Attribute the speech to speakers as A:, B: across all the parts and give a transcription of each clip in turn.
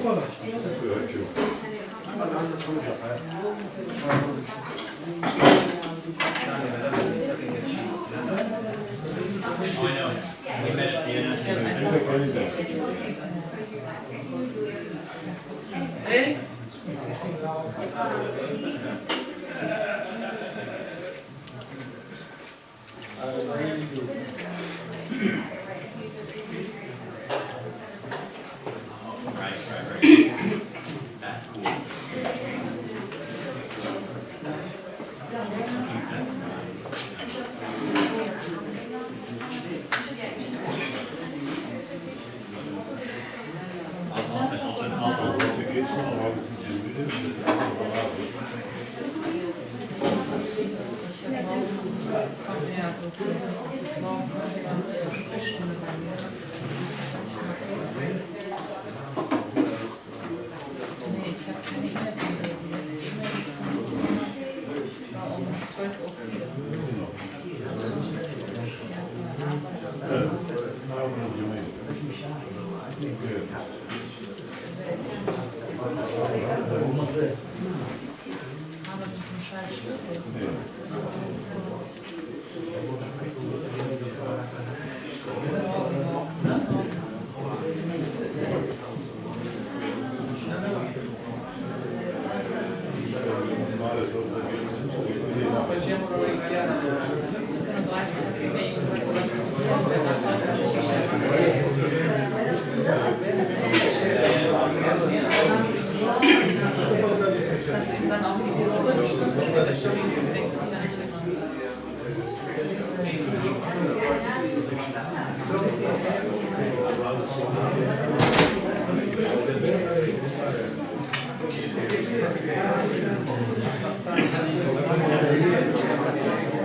A: Hey? Right. That's cool.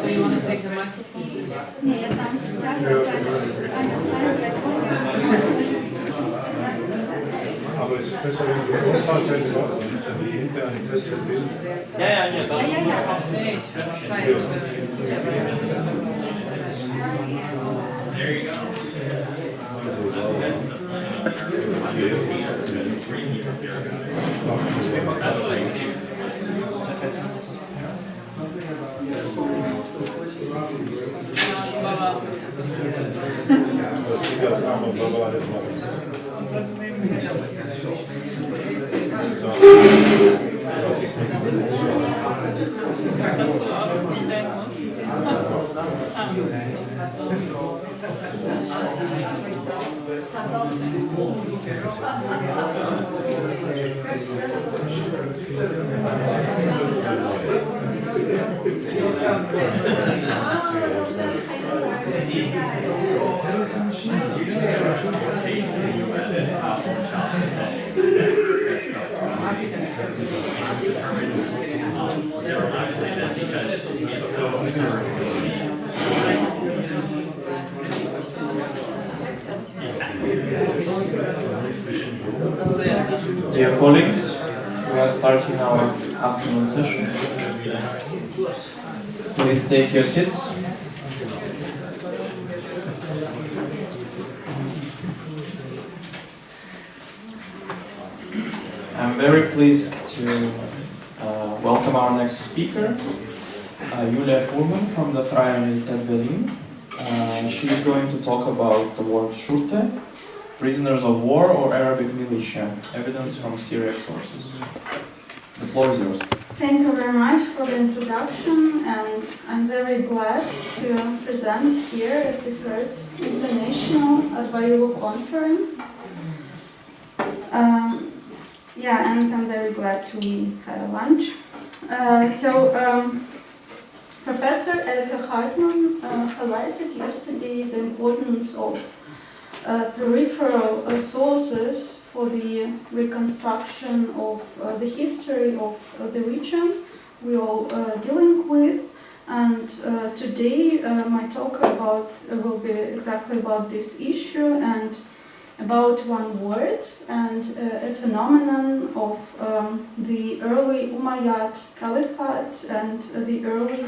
A: Do you want to take the microphone?
B: Aber es ist besser, wenn du Grundfahrzeuge machst, und die hinter ein festes Bild.
A: Ja, das There you go.
C: Dear colleagues, we are starting our afternoon session. Please take your seats. I'm very pleased to welcome our next speaker, Julia Fuhrmann from the Freie Universität Berlin. She is going to talk about the word Schurte, prisoners of war or Arabic militia, evidence from Syriac sources. The floor is yours.
D: Thank you very much for the introduction, and I'm very glad to present here at the third International Advayu Conference. And I'm very glad we had a lunch. Professor Elke Hartmann highlighted yesterday the importance of peripheral sources for the reconstruction of the history of the region we are dealing with. And today my talk will be exactly about this issue and about one word and a phenomenon of the early Umayyad Caliphate and the early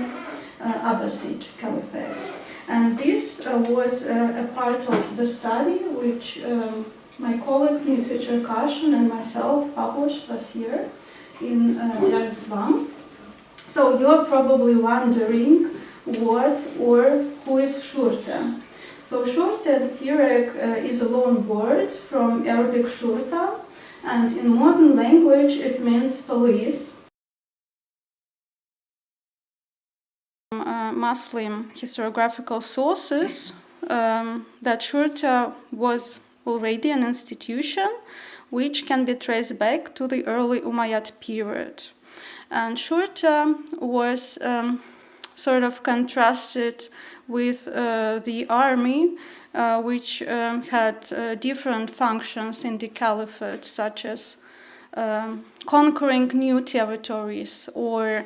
D: Abbasid Caliphate. And this was a part of the study which my colleague Dmitry Cherkashin and myself published last year in Bank. So you're probably wondering what or who is shurta. So shurta in Syriac is a loan word from Arabic shurta, and in modern language it means police. Muslim historiographical sources that shurta was already an institution which can be traced back to the early Umayyad period. And shurta was sort of contrasted with the army, which had different functions in the caliphate, such as conquering new territories or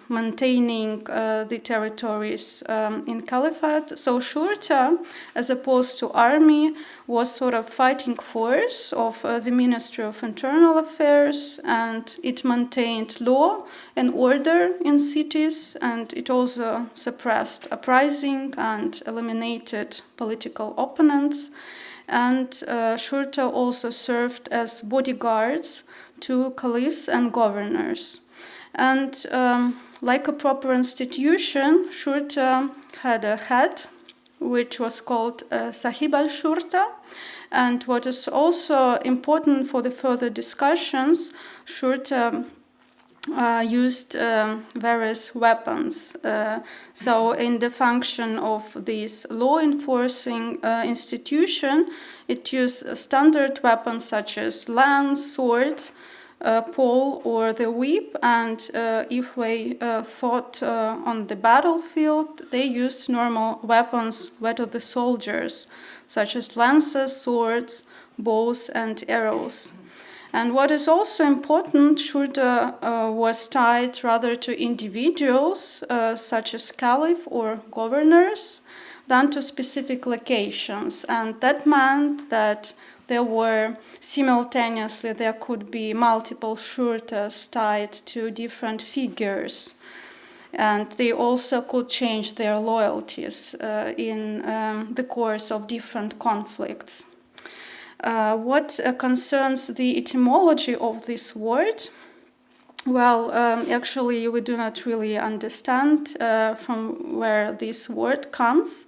D: maintaining the territories in caliphate. So shurta, as opposed to army, was sort of fighting force of the Ministry of Internal Affairs, and it maintained law and order in cities, and it also suppressed uprising and eliminated political opponents. And shurta also served as bodyguards to caliphs and governors. And like a proper institution, shurta had a head, which was called Sahib al-Shurta. And what is also important for the further discussions, shurta used various weapons. So in the function of this law enforcing institution, it used standard weapons such as lance, sword, pole, or the whip, and if they fought on the battlefield, they used normal weapons to the soldiers, such as lances, swords, bows, and arrows. And what is also important, shurta was tied rather to individuals, such as caliph or governors, than to specific locations. And that meant that there could be multiple shurtas tied to different figures. And they also could change their loyalties in the course of different conflicts. What concerns the etymology of this word, well, actually we do not really understand from where this word comes.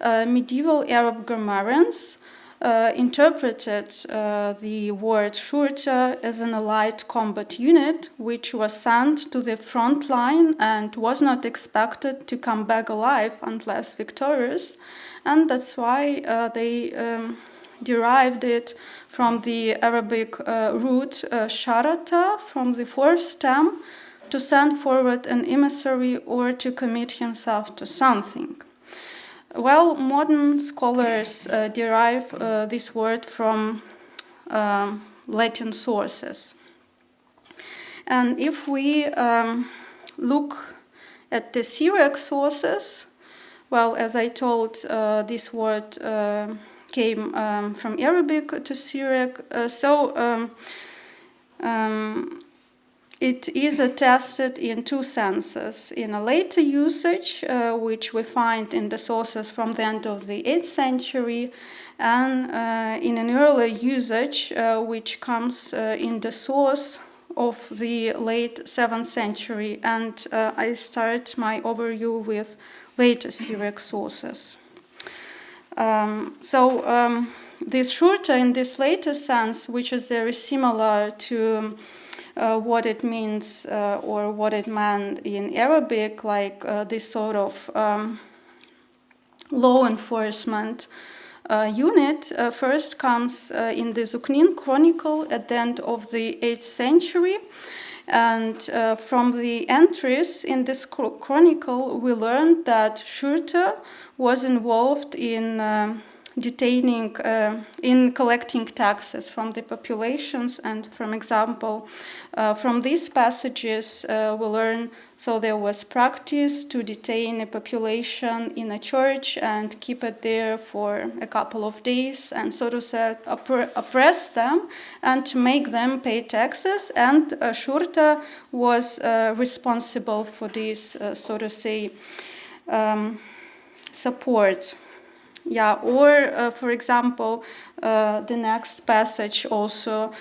D: Medieval Arab grammarians interpreted the word shurta as an allied combat unit which was sent to the front line and was not expected to come back alive unless victorious, and that's why they derived it from the Arabic root sharata, from the fourth stem, to send forward an emissary or to commit himself to something. Well, modern scholars derive this word from Latin sources. And if we look at the Syriac sources, well, as I told, this word came from Arabic to Syriac. It is attested in two senses. In a later usage, which we find in the sources from the end of the 8th century, and in an earlier usage, which comes in the source of the late 7th century. And I start my overview with later Syriac sources. This shurta in this later sense, which is very similar to what it means or what it meant in Arabic, like this sort of law enforcement unit, first comes in the Zuknin Chronicle at the end of the 8th century. And from the entries in this chronicle, we learned that shurta was involved in detaining, in collecting taxes from the populations. And from example, from these passages, we learn, so there was practice to detain a population in a church and keep it there for a couple of days and so to say oppress them and to make them pay taxes. And shurta was responsible for this, so to say, support. For example, the next passage also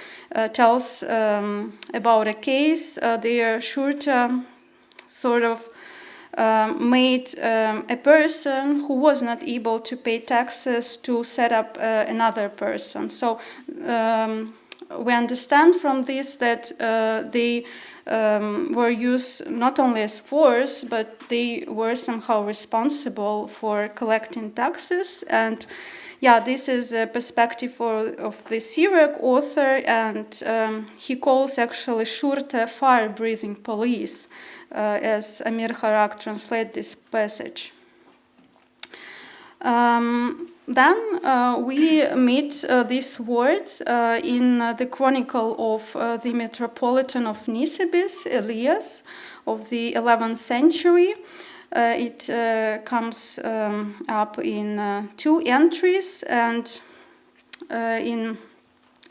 D: tells about a case. There, Shurta sort of made a person who was not able to pay taxes to set up another person. So we understand from this that they were used not only as force, but they were somehow responsible for collecting taxes. And this is a perspective of the Syriac author, and he calls actually Shurta fire-breathing police, as Amir Harak translates this passage. Then we meet these words in the chronicle of the Metropolitan of Nisibis, Elias, of the 11th century. It comes up in 2 entries and in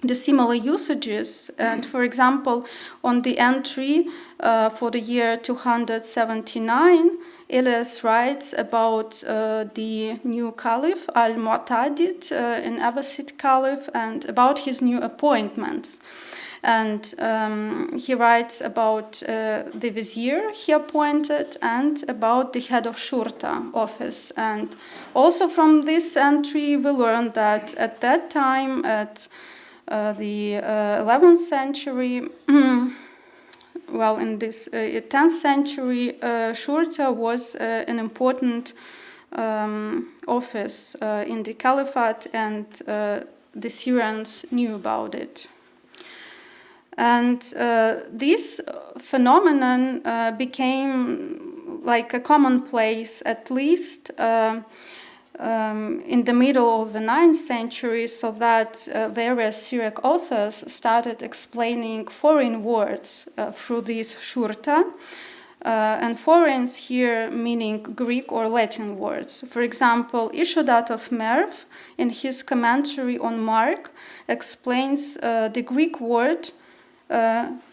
D: the similar usages. And for example, on the entry for the year 279, Elias writes about the new caliph, Al-Mu'tadid, an Abbasid caliph, and about his new appointments. And he writes about the vizier he appointed and about the head of Shurta office. And also from this entry, we learn that at that time, at the 11th century, well, in this 10th century, Shurta was an important office in the caliphate, and the Syrians knew about it. And this phenomenon became like a commonplace, at least in the middle of the 9th century, so that various Syriac authors started explaining foreign words through these Shurta. And foreigns here meaning Greek or Latin words. For example, Ishodat of Merv, in his commentary on Mark, explains the Greek word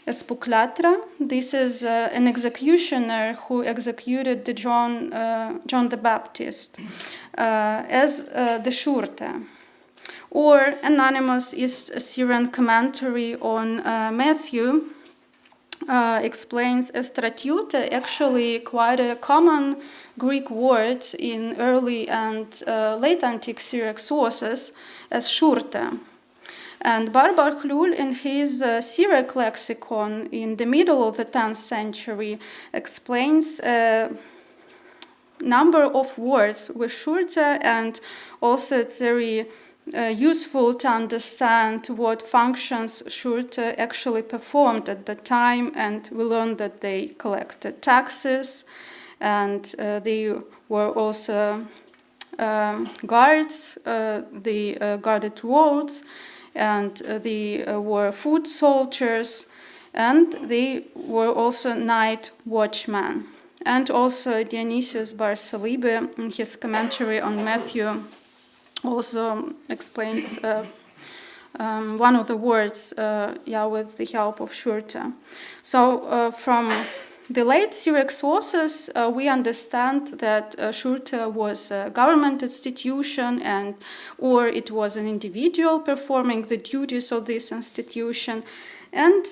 D: espuklatra. This is an executioner who executed the John the Baptist as the Shurta. Or Anonymous East Syrian commentary on Matthew explains estratiute, actually quite a common Greek word in early and late antique Syriac sources, as Shurta. And Barbar Hlul, in his Syriac lexicon in the middle of the 10th century, explains a number of words with Shurta, and also it's very useful to understand what functions Shurta actually performed at the time. And we learned that they collected taxes, and they were also guards, they guarded roads, and they were foot soldiers, and they were also night watchmen. And also Dionysius Bar Salibe, in his commentary on Matthew, also explains one of the words, with the help of Shurta. So from the late Syriac sources, we understand that Shurta was a government institution, or it was an individual performing the duties of this institution. And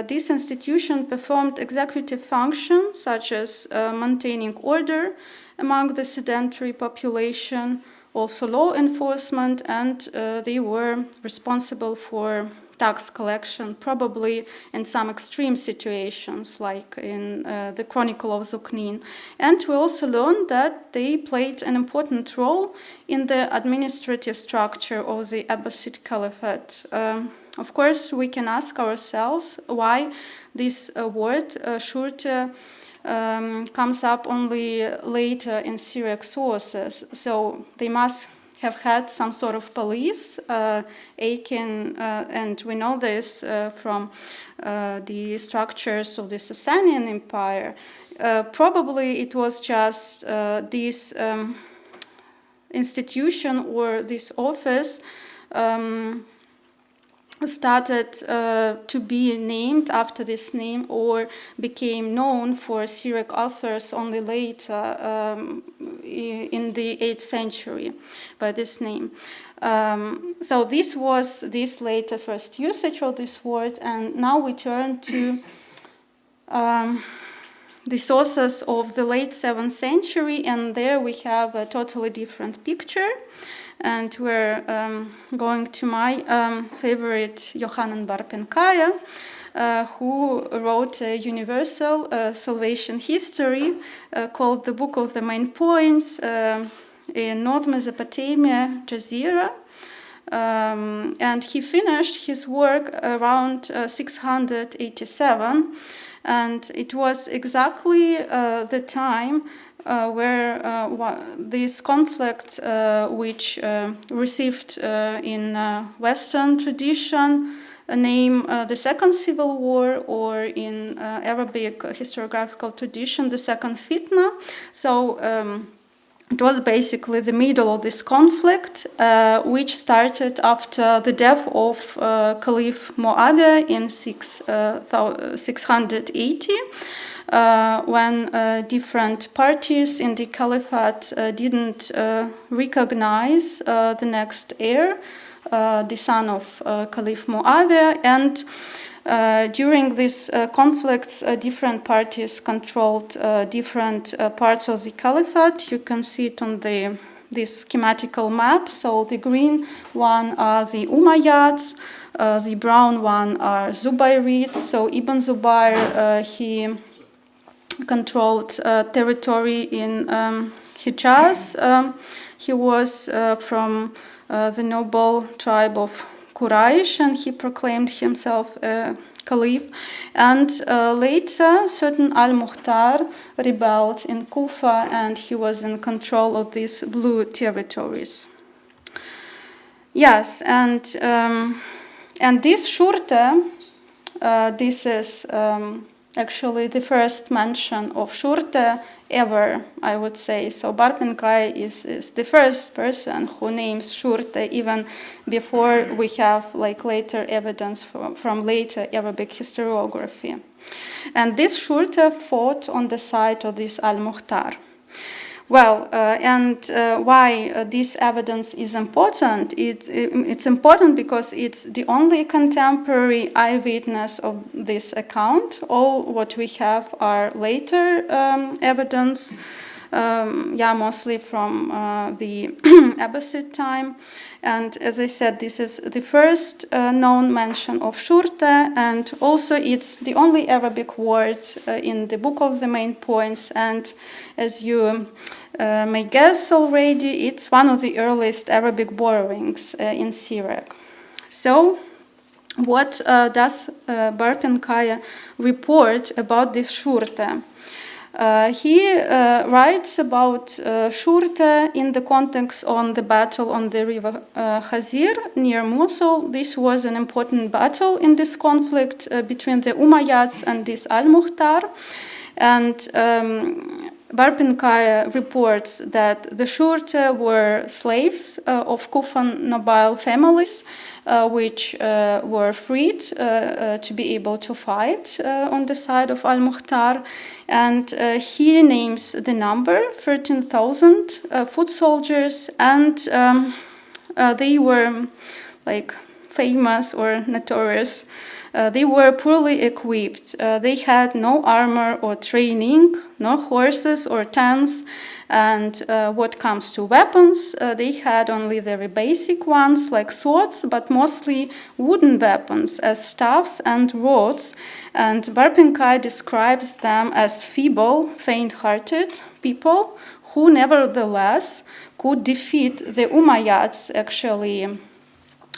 D: this institution performed executive functions such as maintaining order among the sedentary population, also law enforcement, and they were responsible for tax collection, probably in some extreme situations, like in the Chronicle of Zuknin. And we also learned that they played an important role in the administrative structure of the Abbasid Caliphate. Of course, we can ask ourselves why this word, Shurta, comes up only later in Syriac sources. So they must have had some sort of police, Akin, and we know this from the structures of the Sasanian Empire. Probably it was just this institution or this office started to be named after this name or became known for Syriac authors only later in the 8th century by this name. So this was this later first usage of this word, and now we turn to the sources of the late 7th century, and there we have a totally different picture. And we're going to my favorite Yohanan Bar Penkaya, who wrote a universal salvation history called the Book of the Main Points in North Mesopotamia, Jazeera. And he finished his work around 687, and it was exactly the time where this conflict, which received in Western tradition a name the Second Civil War, or in Arabic historiographical tradition the Second Fitna. So it was basically the middle of this conflict, which started after the death of Caliph Muawiyah in 680, when different parties in the caliphate didn't recognize the next heir, the son of Caliph Muawiyah, and during these conflicts, different parties controlled different parts of the caliphate. You can see it on this schematical map. So the green one are the Umayyads, the brown one are Zubayrids. So Ibn Zubayr, he controlled territory in Hijaz. He was from the noble tribe of Quraysh, and he proclaimed himself a caliph. And later, certain Al-Mukhtar rebelled in Kufa, and he was in control of these blue territories. Yes, and this shurta, this is actually the first mention of shurta ever, I would say. So Bar Penkaya is the first person who names shurta, even before we have later evidence from later Arabic historiography. And this shurta fought on the side of this Al-Mukhtar. Well, and why this evidence is important? It's important because it's the only contemporary eyewitness of this account. All what we have are later evidence, mostly from the Abbasid time. And as I said, this is the first known mention of shurta, and also it's the only Arabic word in the Book of the Main Points. And as you may guess already, it's one of the earliest Arabic borrowings in Syriac. So what does Bar Penkaya report about this shurta? He writes about shurta in the context on the battle on the river Khazir near Mosul. This was an important battle in this conflict between the Umayyads and this Al-Mukhtar. And Bar Penkaya reports that the shurta were slaves of Kufan noble families, which were freed to be able to fight on the side of Al-Mukhtar. And he names the number 13,000 foot soldiers, and they were famous or notorious. They were poorly equipped. They had no armor or training, no horses or tents. And what comes to weapons, they had only very basic ones like swords, but mostly wooden weapons as staffs and rods. And Bar Penkaya describes them as feeble, faint-hearted people who nevertheless could defeat the Umayyads, actually,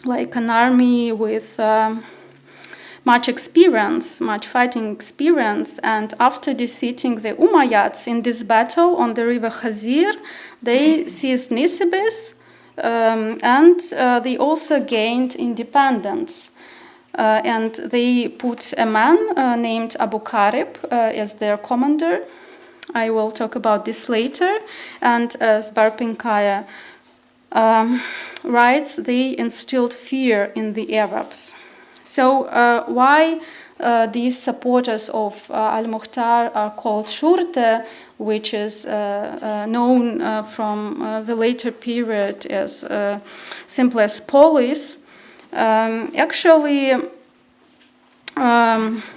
D: like an army with much experience, much fighting experience. And after defeating the Umayyads in this battle on the river Khazir, they seized Nisibis, and they also gained independence. And they put a man named Abu Karib as their commander. I will talk about this later. And as Bar Penkaya writes, they instilled fear in the Arabs. So why these supporters of al-Mukhtar are called Shurta, which is known from the later period as simply as police. Actually,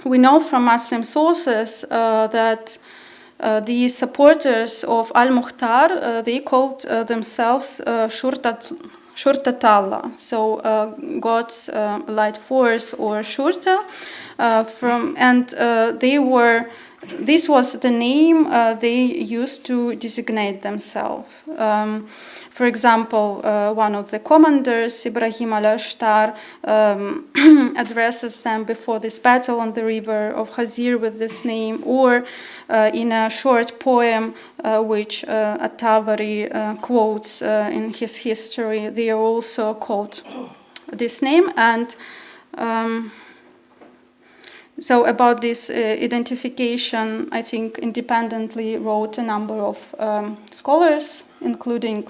D: we know from Muslim sources that the supporters of al-Mukhtar, they called themselves Shurtatalla, so God's light force or Shurta, this was the name they used to designate themselves. For example, one of the commanders, Ibrahim al-Ashtar, addresses them before this battle on the river of Khazir with this name, or in a short poem which At-Tabari quotes in his history, they are also called this name. And so about this identification, I think independently wrote a number of scholars, including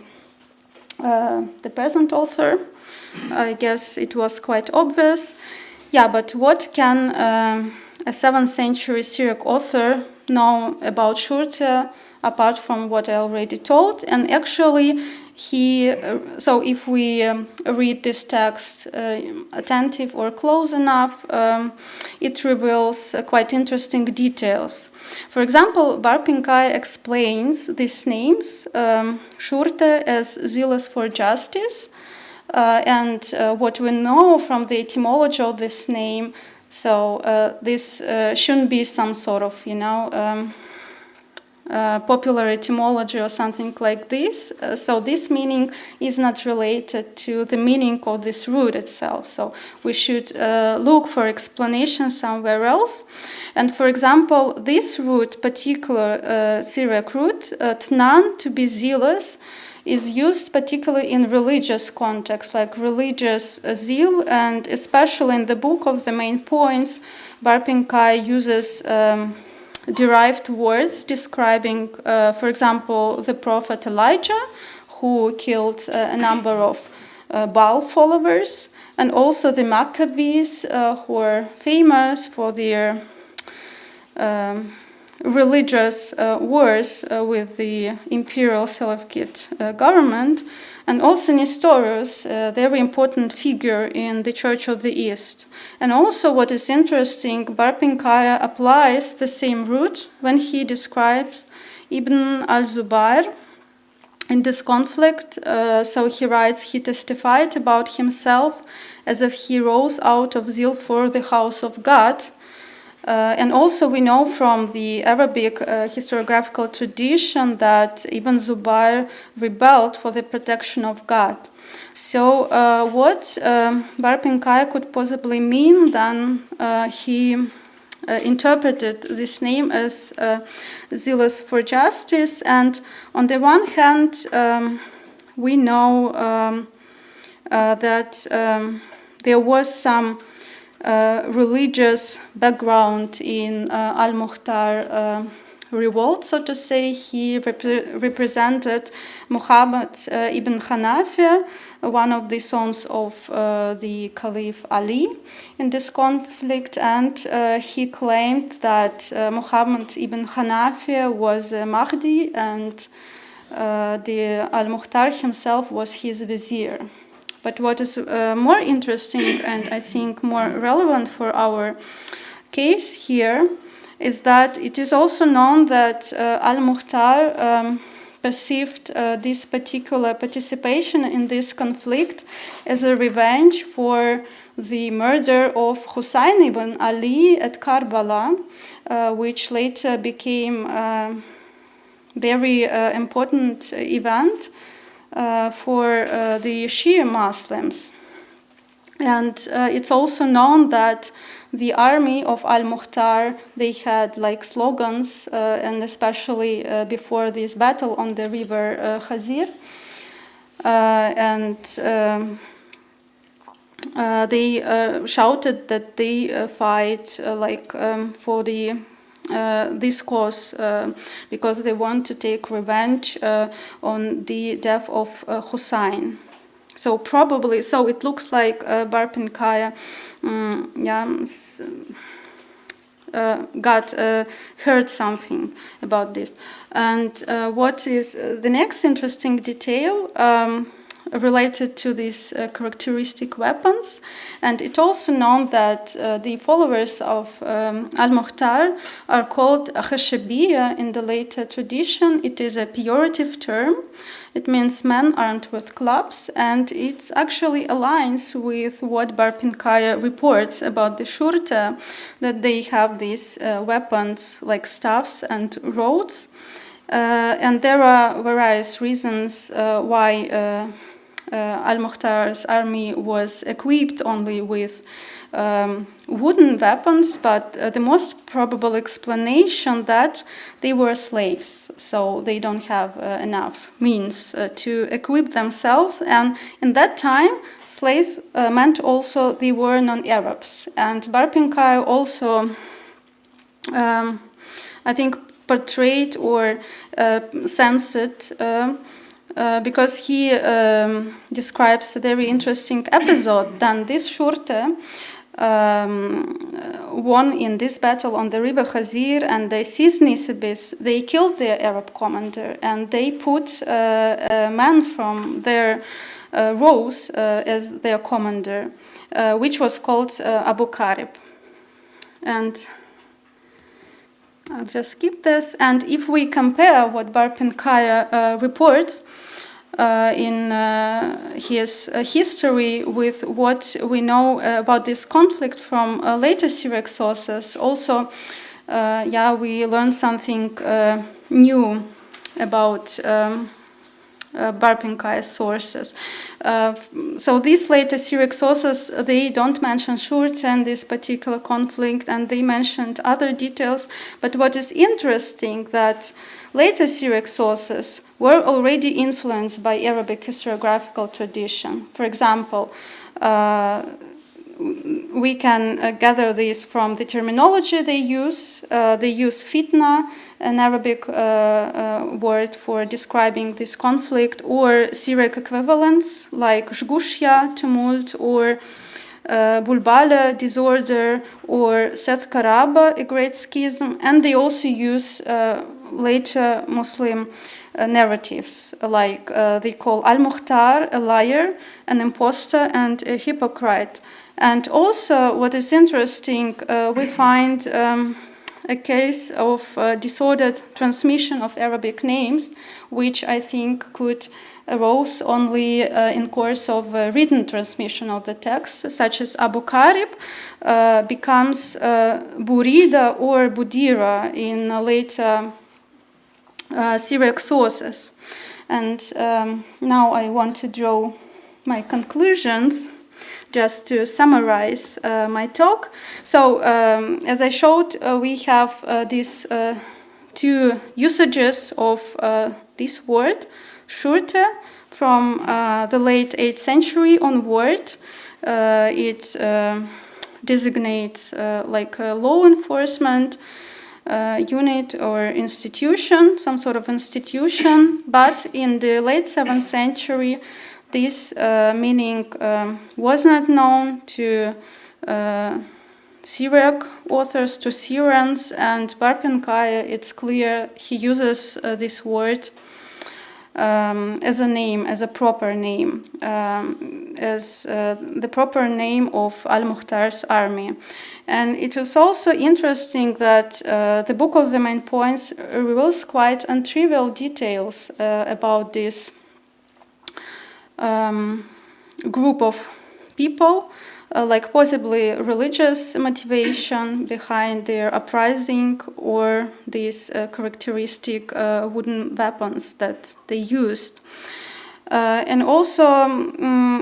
D: the present author. I guess it was quite obvious. Yeah, but what can a 7th century Syriac author know about Shurta apart from what I already told? And actually, so if we read this text attentive or close enough, it reveals quite interesting details. For example, Barpinkai explains these names, Shurta as zealous for justice, and what we know from the etymology of this name, so this shouldn't be some sort of, popular etymology or something like this. So this meaning is not related to the meaning of this root itself. So we should look for explanation somewhere else. And for example, this root, particular Syriac root, tnan, to be zealous, is used particularly in religious context, like religious zeal, and especially in the book of the main points, Barpinkai uses derived words describing, for example, the prophet Elijah, who killed a number of Baal followers, and also the Maccabees, who are famous for their religious wars with the imperial Seleucid government, and also Nestorius, a very important figure in the Church of the East. And also what is interesting, Barpinkai applies the same root when he describes Ibn al-Zubayr in this conflict. So he writes, he testified about himself as if he rose out of zeal for the house of God. And also we know from the Arabic historiographical tradition that Ibn Zubayr rebelled for the protection of God. So what Barpinkai could possibly mean then, he interpreted this name as zealous for justice. And on the one hand, we know that there was some religious background in al-Mukhtar revolt, so to say. He represented Muhammad ibn Hanafi, one of the sons of the Caliph Ali in this conflict, and he claimed that Muhammad ibn Hanafi was Mahdi, and the al-Mukhtar himself was his vizier. But what is more interesting and I think more relevant for our case here is that it is also known that al-Mukhtar perceived this particular participation in this conflict as a revenge for the murder of Hussein ibn Ali at Karbala, which later became a very important event for the Shia Muslims. And it's also known that the army of al-Mukhtar, they had like slogans, and especially before this battle on the river Khazir. They shouted that they fight for the this cause because they want to take revenge on the death of Hussein. So probably, so it looks like Barpinkaya heard something about this. And what is the next interesting detail related to these characteristic weapons, and it's also known that the followers of Al-Mukhtar are called Khashabiya in the later tradition. It is a pejorative term. It means men armed with clubs, and it actually aligns with what Barpinkaya reports about the Shurta, that they have these weapons like staffs and rods. And there are various reasons why Al-Mukhtar's army was equipped only with wooden weapons, but the most probable explanation that they were slaves, so they don't have enough means to equip themselves. And in that time, slaves meant also they were non-Arabs. And Barpinkaya also, I think, portrayed or sensed because he describes a very interesting episode. Then this Shurta won in this battle on the river Khazir, and they seized Nisibis. They killed their Arab commander, and they put a man from their rows as their commander, which was called Abu Karib. And I'll just skip this. And if we compare what Barpinkaya reports in his history with what we know about this conflict from later Syriac sources, also, we learn something new about Barpinkaya's sources. So these later Syriac sources, they don't mention Shurta and this particular conflict, and they mentioned other details. But what is interesting that later Syriac sources were already influenced by Arabic historiographical tradition. For example, we can gather this from the terminology they use. They use fitna, an Arabic word for describing this conflict, or Syriac equivalents like shgushya, tumult, or bulbala, disorder, or Seth Karaba, a great schism. And they also use later Muslim narratives, like they call Al-Mukhtar a liar, an impostor, and a hypocrite. And also, what is interesting, we find a case of disordered transmission of Arabic names, which I think could arose only in course of written transmission of the text, such as Abu Karib becomes Burida or Budira in later Syriac sources. And now I want to draw my conclusions, just to summarize my talk. So, as I showed, we have these two usages of this word, shurta, from the late 8th century onward. It designates like a law enforcement unit or institution, some sort of institution, but in the late 7th century, this meaning was not known to Syriac authors, to Syrians, and Barpinkaya, it's clear he uses this word as a name, as a proper name, as the proper name of Al-Mukhtar's army. And it is also interesting that the Book of the Main Points reveals quite untrivial details about this group of people, like possibly religious motivation behind their uprising, or these characteristic wooden weapons that they used. And also,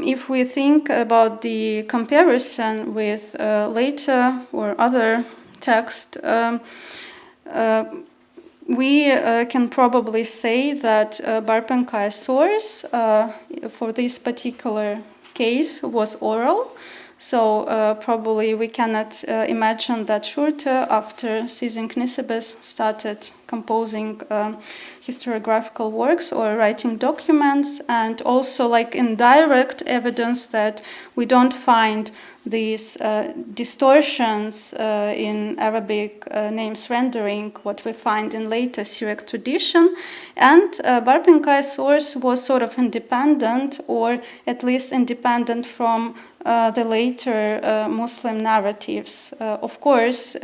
D: if we think about the comparison with later or other text, we can probably say that Barpankaya's source for this particular case was oral. So probably we cannot imagine that Schurte, after seizing Nisibis, started composing historiographical works or writing documents, and also like indirect evidence that we don't find these distortions in Arabic names rendering what we find in later Syriac tradition. And Barpinkai's source was sort of independent, or at least independent from the later Muslim narratives. Of course,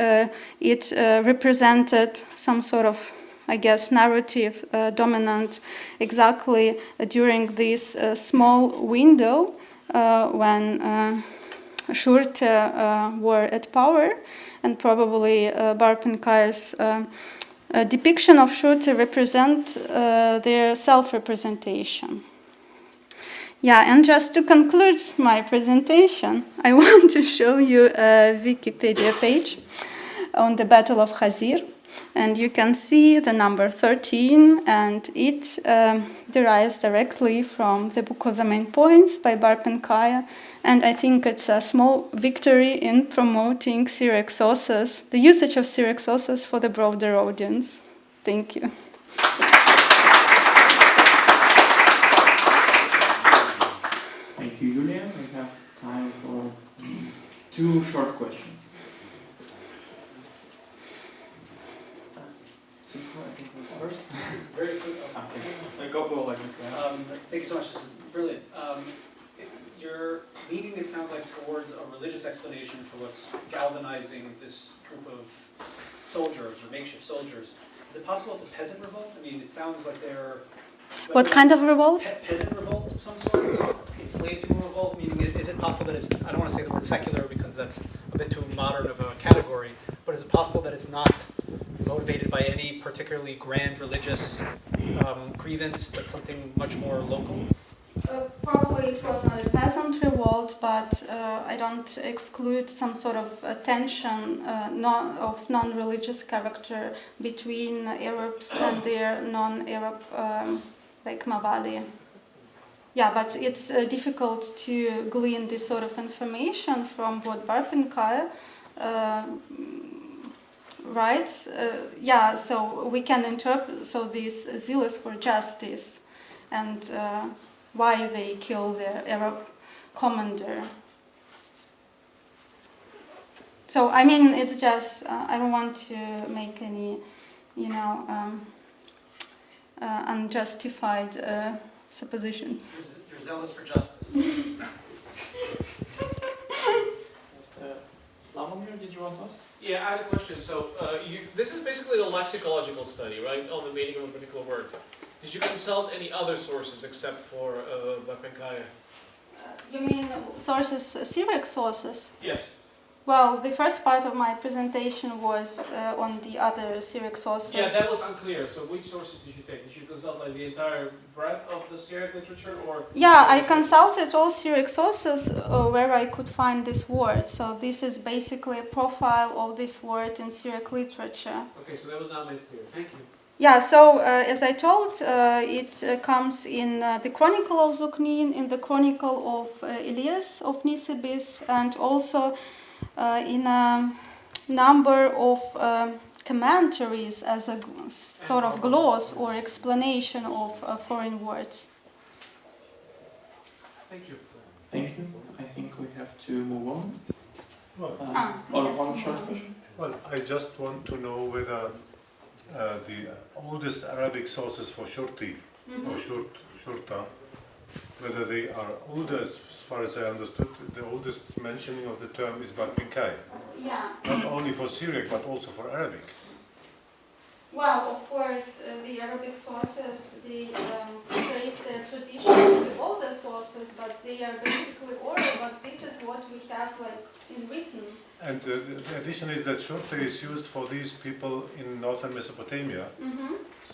D: it represented some sort of, I guess, narrative dominant exactly during this small window when Schurte were at power, and probably Barpinkai's depiction of Schurte represent their self-representation. Yeah, and just to conclude my presentation, I want to show you a Wikipedia page on the Battle of Khazir. And you can see the number 13, and it derives directly from the Book of the Main Points by Barpinkaya. And I think it's a small victory in promoting Syriac sources, the usage of Syriac sources for the broader audience. Thank you.
C: Thank you, Julia. We have time for 2 short questions. I think was first.
E: Very quick.
C: Okay. Go like this.
E: Thank you so much. This is brilliant. You're leaning, it sounds like, towards a religious explanation for what's galvanizing this group of soldiers or makeshift soldiers. Is it possible it's a peasant revolt? I mean, it sounds like they're...
D: What kind of revolt?
E: Peasant revolt of some sort? Enslaved people revolt? Meaning, is it possible that it's... I don't want to say the word secular because that's a bit too modern of a category, but is it possible that it's not motivated by any particularly grand religious grievance, but something much more local?
D: Probably it was not a peasant revolt, but I don't exclude some sort of tension of non-religious character between Arabs and their non-Arab, like Mawali. Yeah, but it's difficult to glean this sort of information from what Barpinkaya writes. Yeah, so we can interpret, so these zealous for justice and why they kill their Arab commander. So, I mean, it's just, I don't want to make any, unjustified suppositions.
E: You're zealous for justice.
C: Slavomir, did you want to ask?
F: Yeah, I had a question. So this is basically a lexicological study, right, on the meaning of a particular word. Did you consult any other sources except for Barpinkaya?
D: You mean sources, Syriac sources?
F: Yes.
D: Well, the first part of my presentation was on the other Syriac sources.
F: Yeah, that was unclear. So which sources did you take? Did you consult like the entire breadth of the Syriac literature, or?
D: Yeah, I consulted all Syriac sources where I could find this word. So this is basically a profile of this word in Syriac literature.
F: Okay, so that was not made clear. Thank you.
D: Yeah, so as I told, it comes in the Chronicle of Zuknin, in the Chronicle of Elias of Nisibis, and also in a number of commentaries as a sort of gloss or explanation of foreign words.
F: Thank you.
C: Thank you. I think we have to move on.
B: Well,
C: Or one short question.
B: well, I just want to know whether the oldest Arabic sources for Shurti or Shurta, whether they are older, as far as I understood, the oldest mentioning of the term is Barpinkay.
D: Yeah.
B: Not only for Syriac, but also for Arabic.
D: Well, of course, the Arabic sources, they trace their tradition to the older sources, but they are basically oral, but this is what we have like in written.
B: And the addition is that Shurta is used for these people in northern Mesopotamia.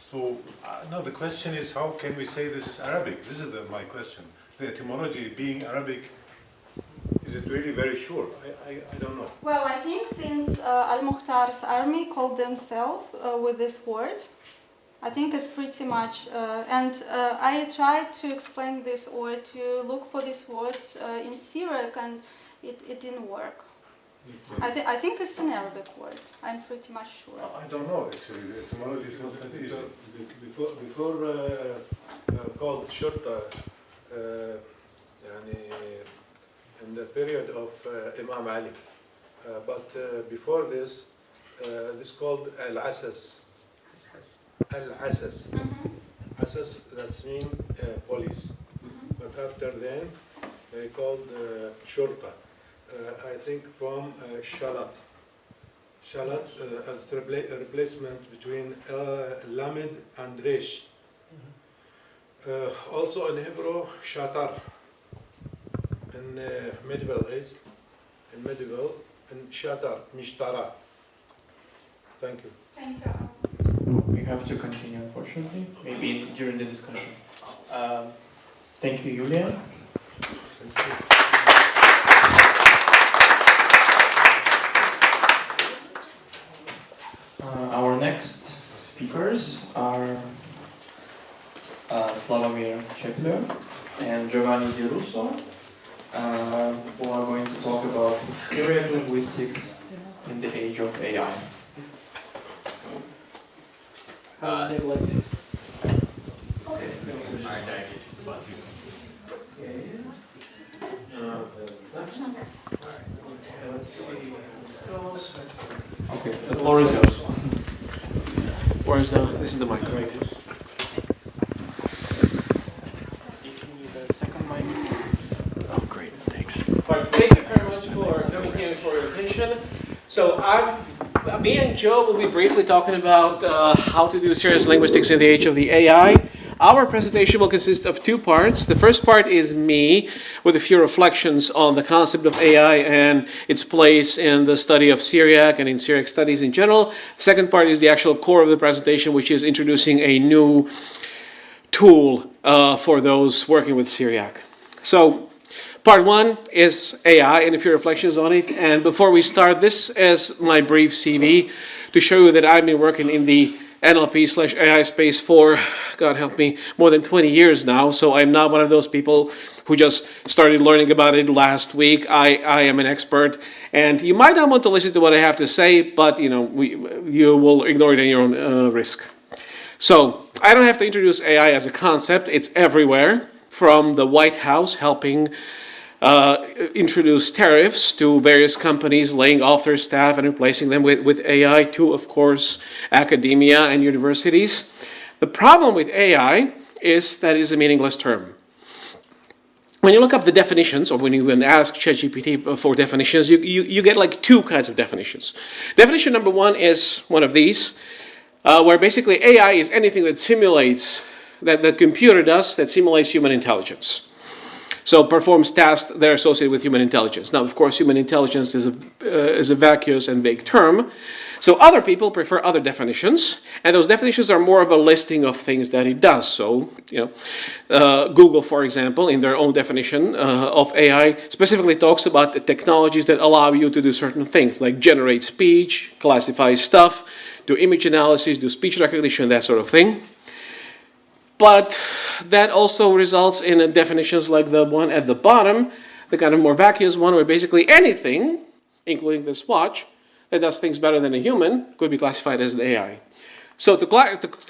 B: So now the question is, how can we say this is Arabic? This is my question. The etymology being Arabic, is it really very sure? I don't know.
D: Well, I think since Al-Mukhtar's army called themselves with this word, I think it's pretty much, and I tried to explain this or to look for this word in Syriac, and it didn't work. I think it's an Arabic word. I'm pretty much sure.
B: I don't know actually. The etymology is not that easy.
G: Before called shurta, يعني in the period of Imam Ali. But before this, this called al-asas. Al-asas. Asas, that's mean police. But after then, they called shurta. I think from shalat. Shalat as replacement between lamed and resh. Also in Hebrew, shatar. In medieval days, and shatar, mishtara. Thank you.
D: Thank you.
C: We have to continue, unfortunately, maybe during the discussion. Thank you, Julia.
G: Thank you.
C: Our next speakers are Slavomir Chepler and Giovanni Di Russo, who are going to talk about Syriac linguistics in the age of AI. Okay, the floor is yours.
E: Where's this is the mic, right? If you need a second mic. Oh, great, thanks. Right, thank you very much for coming here and for your attention. So me and Joe will be briefly talking about how to do serious linguistics in the age of the AI. Our presentation will consist of two parts. The first part is me with a few reflections on the concept of AI and its place in the study of Syriac and in Syriac studies in general. The second part is the actual core of the presentation, which is introducing a new tool for those working with Syriac. So part one is AI and a few reflections on it. And before we start, this is my brief CV to show you that I've been working in the NLP/AI space for, God help me, more than 20 years now. So I'm not one of those people who just started learning about it last week. I am an expert, and you might not want to listen to what I have to say, but you will ignore it at your own risk. So I don't have to introduce AI as a concept. It's everywhere, from the White House helping introduce tariffs to various companies laying off their staff and replacing them with AI to, of course, academia and universities. The problem with AI is that it's a meaningless term. When you look up the definitions, or when you even ask ChatGPT for definitions, you get like two kinds of definitions. Definition number one is one of these, where basically AI is anything that simulates, that the computer does, that simulates human intelligence. So performs tasks that are associated with human intelligence. Now, of course, human intelligence is a vacuous and vague term. So other people prefer other definitions, and those definitions are more of a listing of things that it does. So, Google, for example, in their own definition of AI, specifically talks about the technologies that allow you to do certain things, like generate speech, classify stuff, do image analysis, do speech recognition, that sort of thing. But that also results in definitions like the one at the bottom, the kind of more vacuous one, where basically anything, including this watch, that does things better than a human could be classified as an AI. So to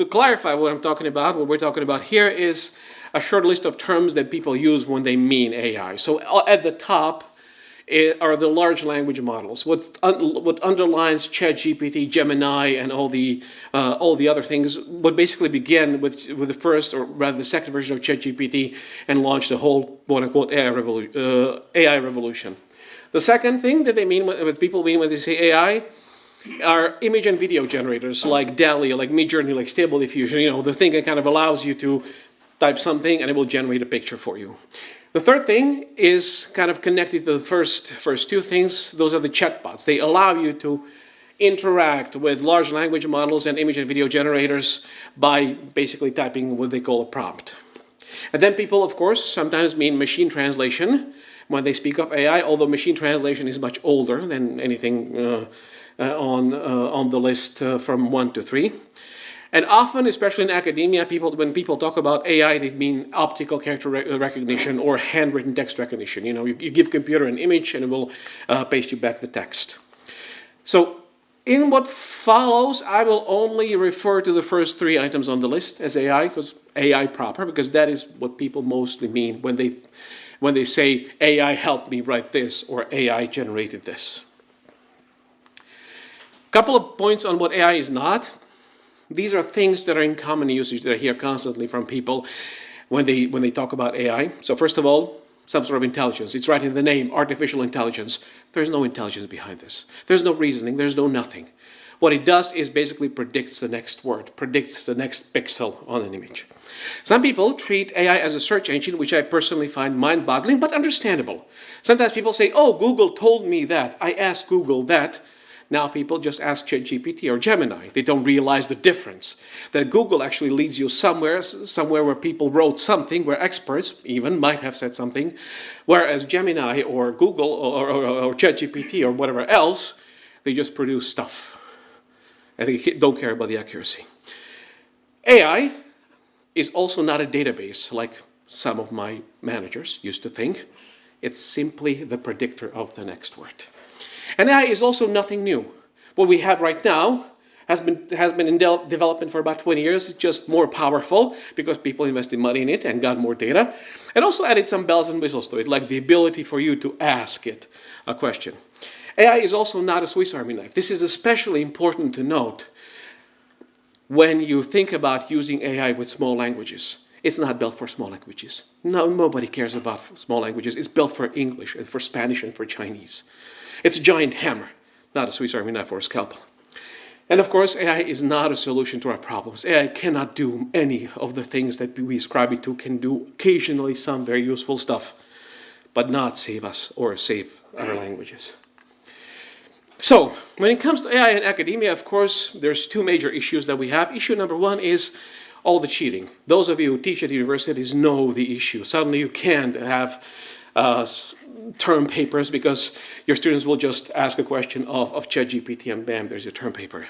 E: clarify what I'm talking about, what we're talking about here is a short list of terms that people use when they mean AI. So at the top are the large language models. What underlines ChatGPT, Gemini, and all the other things would basically begin with the first, or rather the second version of ChatGPT, and launch the whole quote-unquote AI revolution. The second thing that they mean, what people mean when they say AI, are image and video generators like DALL-E, like Midjourney, like Stable Diffusion. The thing that kind of allows you to type something and it will generate a picture for you. The third thing is kind of connected to the first two things. Those are the chatbots. They allow you to interact with large language models and image and video generators by basically typing what they call a prompt. And then people, of course, sometimes mean machine translation when they speak of AI, although machine translation is much older than anything on the list from 1 to 3.
F: And often, especially in academia, when people talk about AI, they mean optical character recognition or handwritten text recognition. You know, you give computer an image and it will paste you back the text. So in what follows, I will only refer to the first 3 items on the list as AI, because AI proper, because that is what people mostly mean when they say AI helped me write this or AI generated this. Couple of points on what AI is not. These are things that are in common usage that I hear constantly from people when they talk about AI. So first of all, some sort of intelligence. It's right in the name, artificial intelligence. There's no intelligence behind this. There's no reasoning, there's no nothing. What it does is basically predicts the next word, predicts the next pixel on an image. Some people treat AI as a search engine, which I personally find mind-boggling, but understandable. Sometimes people say, oh, Google told me that. I asked Google that. Now people just ask ChatGPT or Gemini. They don't realize the difference. That Google actually leads you somewhere where people wrote something, where experts even might have said something, whereas Gemini or Google or ChatGPT or whatever else, they just produce stuff. And they don't care about the accuracy. AI is also not a database like some of my managers used to think. It's simply the predictor of the next word. And AI is also nothing new. What we have right now has been in development for about 20 years. It's just more powerful because people invested money in it and got more data. And also added some bells and whistles to it, like the ability for you to ask it a question. AI is also not a Swiss Army knife. This is especially important to note when you think about using AI with small languages. It's not built for small languages. No, nobody cares about small languages. It's built for English and for Spanish and for Chinese. It's a giant hammer, not a Swiss Army knife or a scalpel. And of course, AI is not a solution to our problems. AI cannot do any of the things that we ascribe it to, can do occasionally some very useful stuff, but not save us or save our languages. So, when it comes to AI in academia, of course, there's 2 major issues that we have. Issue number 1 is all the cheating. Those of you who teach at universities know the issue. Suddenly you can't have term papers because your students will just ask a question of ChatGPT and bam, there's your term paper.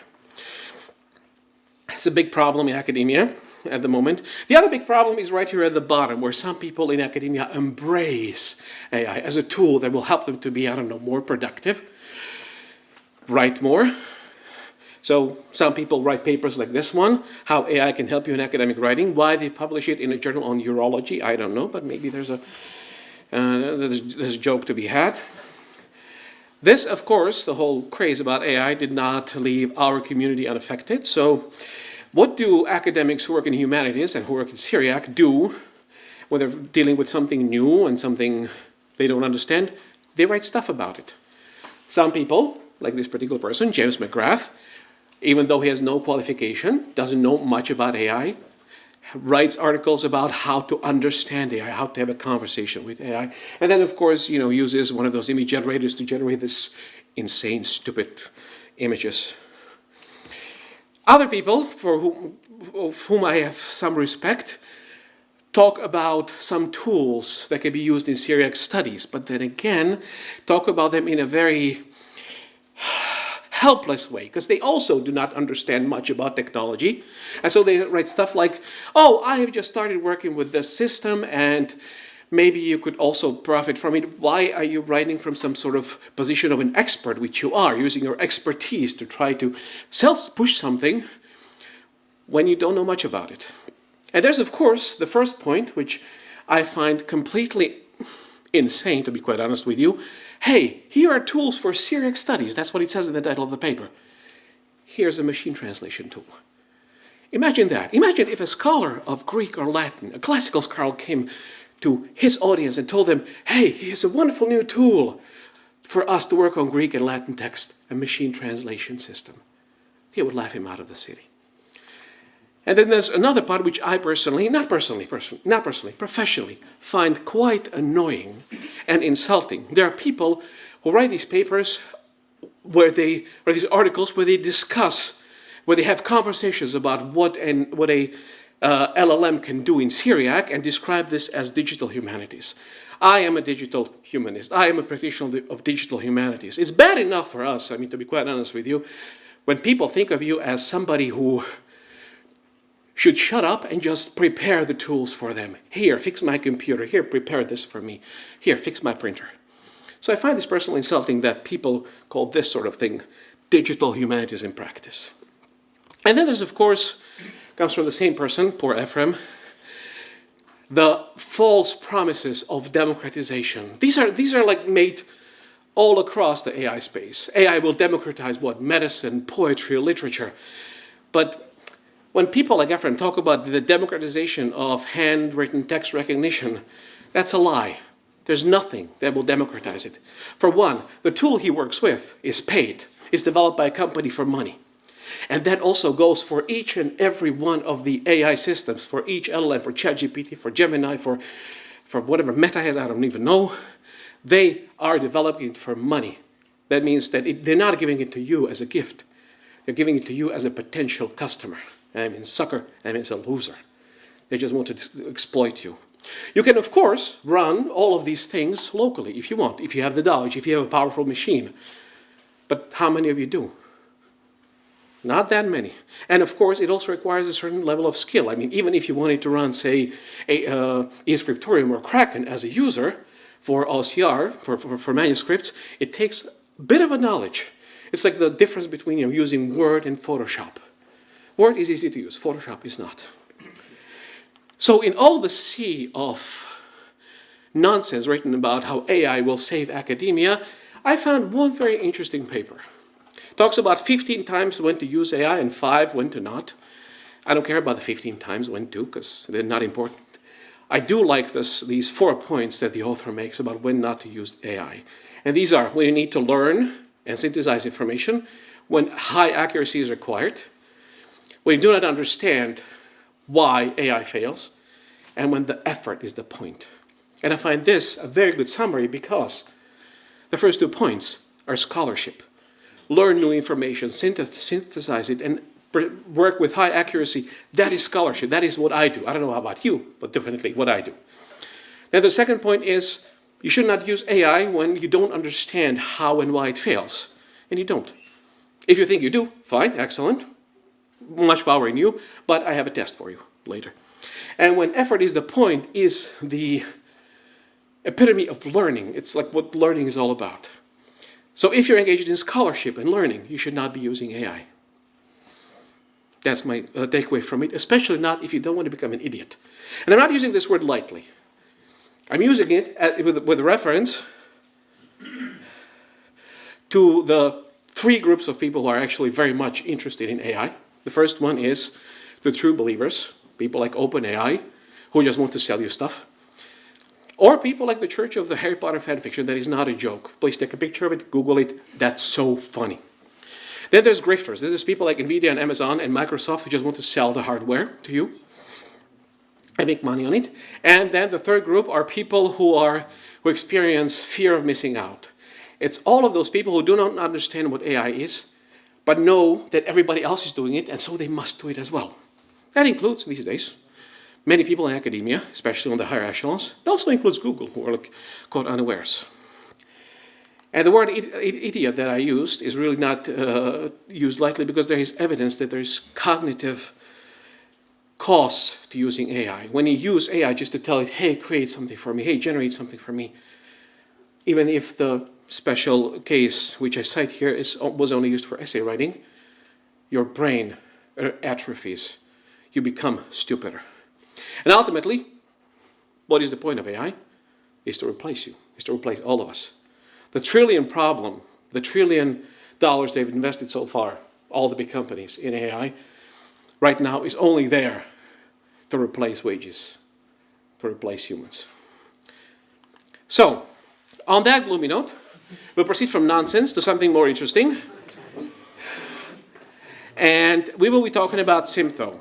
F: It's a big problem in academia at the moment. The other big problem is right here at the bottom, where some people in academia embrace AI as a tool that will help them to be, more productive, write more. So some people write papers like this one, how AI can help you in academic writing. Why they publish it in a journal on urology, I don't know, but maybe there's a joke to be had. This, of course, the whole craze about AI did not leave our community unaffected. So what do academics who work in humanities and who work in Syriac do when they're dealing with something new and something they don't understand? They write stuff about it. Some people, like this particular person, James McGrath, even though he has no qualification, doesn't know much about AI, writes articles about how to understand AI, how to have a conversation with AI. And then, of course, uses one of those image generators to generate this insane, stupid images. Other people, of whom I have some respect, talk about some tools that can be used in Syriac studies, but then again, talk about them in a very helpless way, because they also do not understand much about technology. And so they write stuff like, oh, I have just started working with this system and maybe you could also profit from it. Why are you writing from some sort of position of an expert, which you are, using your expertise to try to push something when you don't know much about it? And there's, of course, the first point, which I find completely insane, to be quite honest with you. Hey, here are tools for Syriac studies. That's what it says in the title of the paper. Here's a machine translation tool. Imagine that. Imagine if a scholar of Greek or Latin, a classical scholar, came to his audience and told them, hey, here's a wonderful new tool for us to work on Greek and Latin text, a machine translation system. He would laugh him out of the city. And then there's another part which I professionally, find quite annoying and insulting. There are people who write these papers or these articles where they discuss, where they have conversations about what a LLM can do in Syriac and describe this as digital humanities. I am a digital humanist. I am a practitioner of digital humanities. It's bad enough for us, to be quite honest with you, when people think of you as somebody who should shut up and just prepare the tools for them. Here, fix my computer. Here, prepare this for me. Here, fix my printer. So I find this personally insulting that people call this sort of thing digital humanities in practice. And then there's, of course, comes from the same person, poor Ephraim, the false promises of democratization. These are like made all across the AI space. AI will democratize what? Medicine, poetry, literature. But when people like Ephraim talk about the democratization of handwritten text recognition, that's a lie. There's nothing that will democratize it. For one, the tool he works with is paid. It's developed by a company for money. And that also goes for each and every one of the AI systems, for each LLM, for ChatGPT, for Gemini, for whatever Meta has, I don't even know. They are developing it for money. That means that they're not giving it to you as a gift. They're giving it to you as a potential customer. That means sucker, that means a loser. They just want to exploit you. You can, of course, run all of these things locally if you want, if you have the knowledge, if you have a powerful machine. But how many of you do? Not that many. And of course, it also requires a certain level of skill. I mean, even if you wanted to run, say, eScriptorium or Kraken as a user for OCR, for manuscripts, it takes a bit of a knowledge. It's like the difference between using Word and Photoshop. Word is easy to use, Photoshop is not. So in all the sea of nonsense written about how AI will save academia, I found one very interesting paper. It talks about 15 times when to use AI and 5 when to not. I don't care about the 15 times when to, because they're not important. I do like these 4 points that the author makes about when not to use AI. And these are when you need to learn and synthesize information, when high accuracy is required, when you do not understand why AI fails, and when the effort is the point. And I find this a very good summary because the first 2 points are scholarship. Learn new information, synthesize it, and work with high accuracy. That is scholarship. That is what I do. I don't know about you, but definitely what I do. Then the second point is you should not use AI when you don't understand how and why it fails. And you don't. If you think you do, fine, excellent. Much power in you, but I have a test for you later. And when effort is the point is the epitome of learning. It's like what learning is all about. So if you're engaged in scholarship and learning, you should not be using AI. That's my takeaway from it, especially not if you don't want to become an idiot. And I'm not using this word lightly. I'm using it with reference to the 3 groups of people who are actually very much interested in AI. The first one is the true believers, people like OpenAI, who just want to sell you stuff. Or people like the Church of the Harry Potter fanfiction that is not a joke. Please take a picture of it, Google it. That's so funny. Then there's grifters. There's people like Nvidia and Amazon and Microsoft who just want to sell the hardware to you and make money on it. And then the third group are people who experience fear of missing out. It's all of those people who do not understand what AI is, but know that everybody else is doing it, and so they must do it as well. That includes, these days, many people in academia, especially on the higher echelons. It also includes Google, who are caught unawares. And the word idiot that I used is really not used lightly because there is evidence that there is cognitive costs to using AI. When you use AI just to tell it, hey, create something for me, hey, generate something for me, even if the special case which I cite here was only used for essay writing, your brain atrophies. You become stupider. And ultimately, what is the point of AI? Is to replace you, is to replace all of us. The trillion problem, the $1 trillion they've invested so far, all the big companies in AI, right now is only there to replace wages, to replace humans. So, on that gloomy note, we'll proceed from nonsense to something more interesting. And we will be talking about Sympho.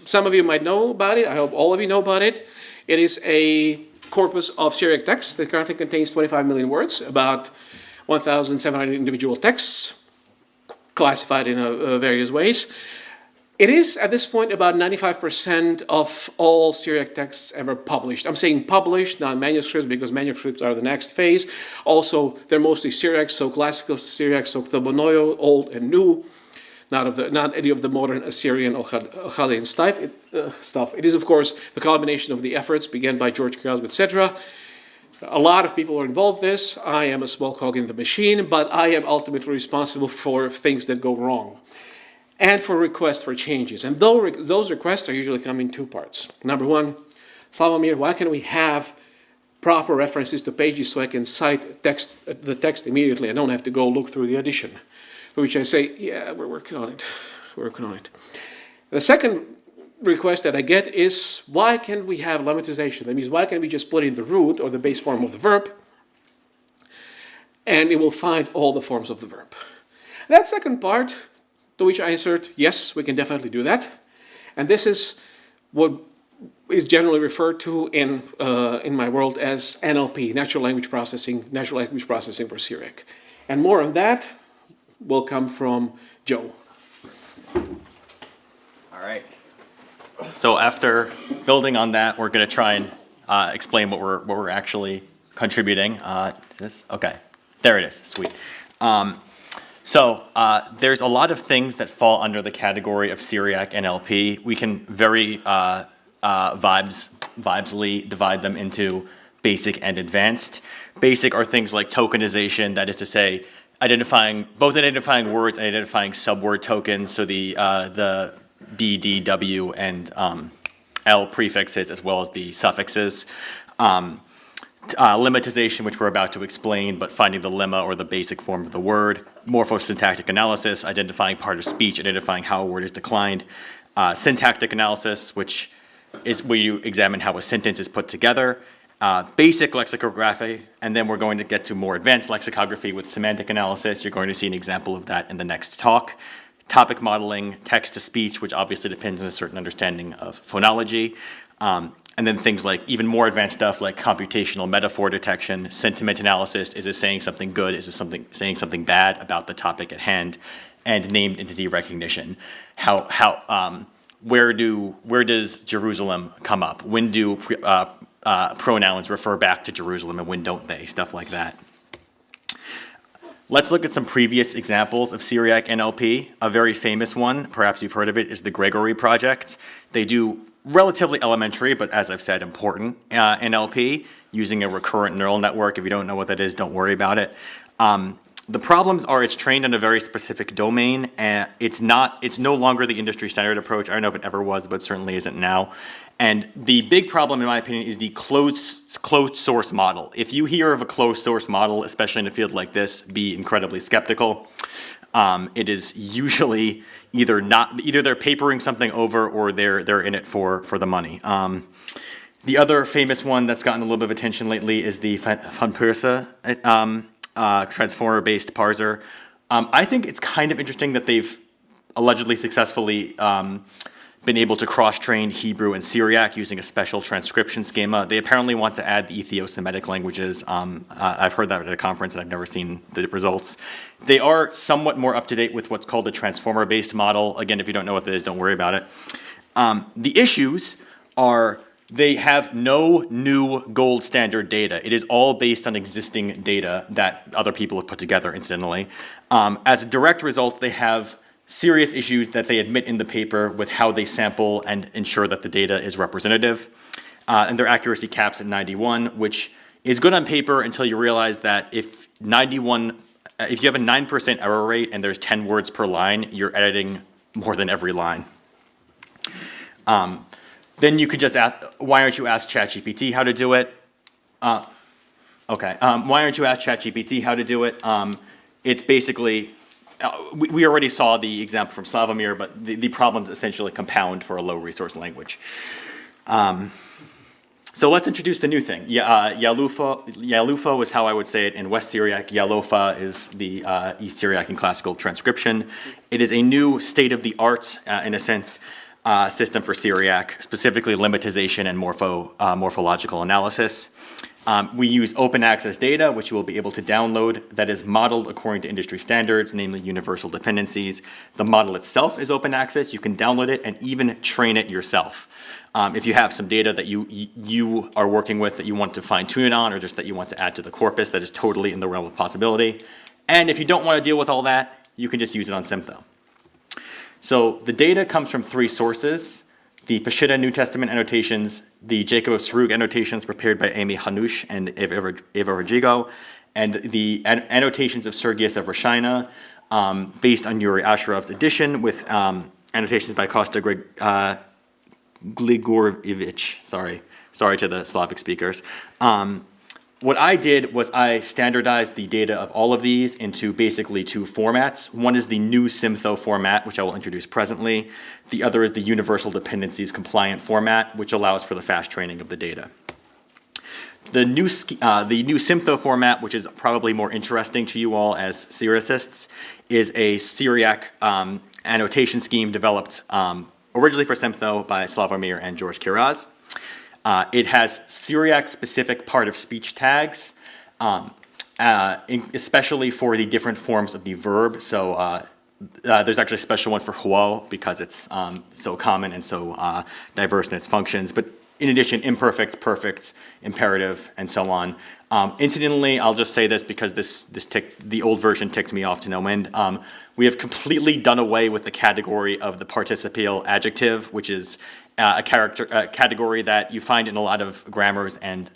F: Some of you might know about it. I hope all of you know about it. It is a corpus of Syriac text that currently contains 25 million words, about 1,700 individual texts, classified in various ways. It is, at this point, about 95% of all Syriac texts ever published. I'm saying published, not manuscripts, because manuscripts are the next phase. Also, they're mostly Syriac, so classical Syriac, so Theobonoio, old and new. not any of the modern Assyrian or Chaldean stuff. It is, of course, the culmination of the efforts began by George Krause, etc. A lot of people are involved in this. I am a small cog in the machine, but I am ultimately responsible for things that go wrong and for requests for changes. And those requests are usually come in two parts. Number one, Slavomir, why can't we have proper references to pages so I can cite the text immediately? I don't have to go look through the edition. For which I say, yeah, we're working on it. We're working on it. The second request that I get is, why can't we have lemmatization? That means, why can't we just put in the root or the base form of the verb, and it will find all the forms of the verb? That second part, to which I answered, yes, we can definitely do that. And this is what is generally referred to in my world as NLP, natural language processing for Syriac. And more on that will come from Joe.
H: All right. So after building on that, we're going to try and explain what we're actually contributing. Okay, there it is. Sweet. So there's a lot of things that fall under the category of Syriac NLP. We can very vibesly divide them into basic and advanced. Basic are things like tokenization, that is to say, identifying words and identifying subword tokens. So the B, D, W, and L prefixes, as well as the suffixes. Lemmatization, which we're about to explain, but finding the lemma or the basic form of the word. Morphosyntactic analysis, identifying part of speech, identifying how a word is declined. Syntactic analysis, which is where you examine how a sentence is put together. Basic lexicography, and then we're going to get to more advanced lexicography with semantic analysis. You're going to see an example of that in the next talk. Topic modeling, text-to-speech, which obviously depends on a certain understanding of phonology. And then things like even more advanced stuff like computational metaphor detection, sentiment analysis, is it saying something good, is it saying something bad about the topic at hand, and named entity recognition. Where does Jerusalem come up? When do pronouns refer back to Jerusalem and when don't they? Stuff like that. Let's look at some previous examples of Syriac NLP. A very famous one, perhaps you've heard of it, is the Gregory Project. They do relatively elementary, but as I've said, important NLP using a recurrent neural network. If you don't know what that is, don't worry about it. The problems are it's trained on a very specific domain, and it's no longer the industry standard approach. I don't know if it ever was, but it certainly isn't now. And the big problem, in my opinion, is the closed source model. If you hear of a closed source model, especially in a field like this, be incredibly skeptical. It is usually either they're papering something over or they're in it for the money. The other famous one that's gotten a little bit of attention lately is the Van Perse transformer-based parser. I think it's kind of interesting that they've allegedly successfully been able to cross-train Hebrew and Syriac using a special transcription schema. They apparently want to add the Ethio-Semitic languages. I've heard that at a conference and I've never seen the results. They are somewhat more up-to-date with what's called a transformer-based model. Again, if you don't know what that is, don't worry about it. The issues are they have no new gold standard data. It is all based on existing data that other people have put together, incidentally. As a direct result, they have serious issues that they admit in the paper with how they sample and ensure that the data is representative. And their accuracy caps at 91, which is good on paper until you realize that if you have a 9% error rate and there's 10 words per line, you're editing more than every line. Then you could just ask, why aren't you ask ChatGPT how to do it? Why aren't you ask ChatGPT how to do it? It's basically, we already saw the example from Slavomir, but the problems essentially compound for a low resource language. So let's introduce the new thing. Yalufa was how I would say it in West Syriac. Yalofa is the East Syriac in classical transcription. It is a new state-of-the-art, in a sense, system for Syriac, specifically lemmatization and morphological analysis. We use open access data, which you will be able to download, that is modeled according to industry standards, namely universal dependencies. The model itself is open access. You can download it and even train it yourself. If you have some data that you are working with that you want to fine tune it on, or just that you want to add to the corpus, that is totally in the realm of possibility. And if you don't want to deal with all that, you can just use it on Symptho. So the data comes from three sources: the Peshitta New Testament annotations, the Jacob of Sarug annotations prepared by Amy Hanush and Eva Rodrigo, and the annotations of Sergius of Rashina, based on Yuri Asherov's edition, with annotations by Kosta Gligorevich. Sorry to the Slavic speakers. What I did was I standardized the data of all of these into basically two formats. One is the new SIMTHO format, which I will introduce presently. The other is the universal dependencies compliant format, which allows for the fast training of the data. The new SIMTHO format, which is probably more interesting to you all as Syricists, is a Syriac annotation scheme developed originally for SIMTHO by Slavomir and George Kiraz. It has Syriac-specific part-of-speech tags, especially for the different forms of the verb. So there's actually a special one for huo because it's so common and so diverse in its functions. But in addition, imperfect, perfect, imperative, and so on. Incidentally, I'll just say this because the old version ticked me off to no end. We have completely done away with the category of the participial adjective, which is a category that you find in a lot of grammars and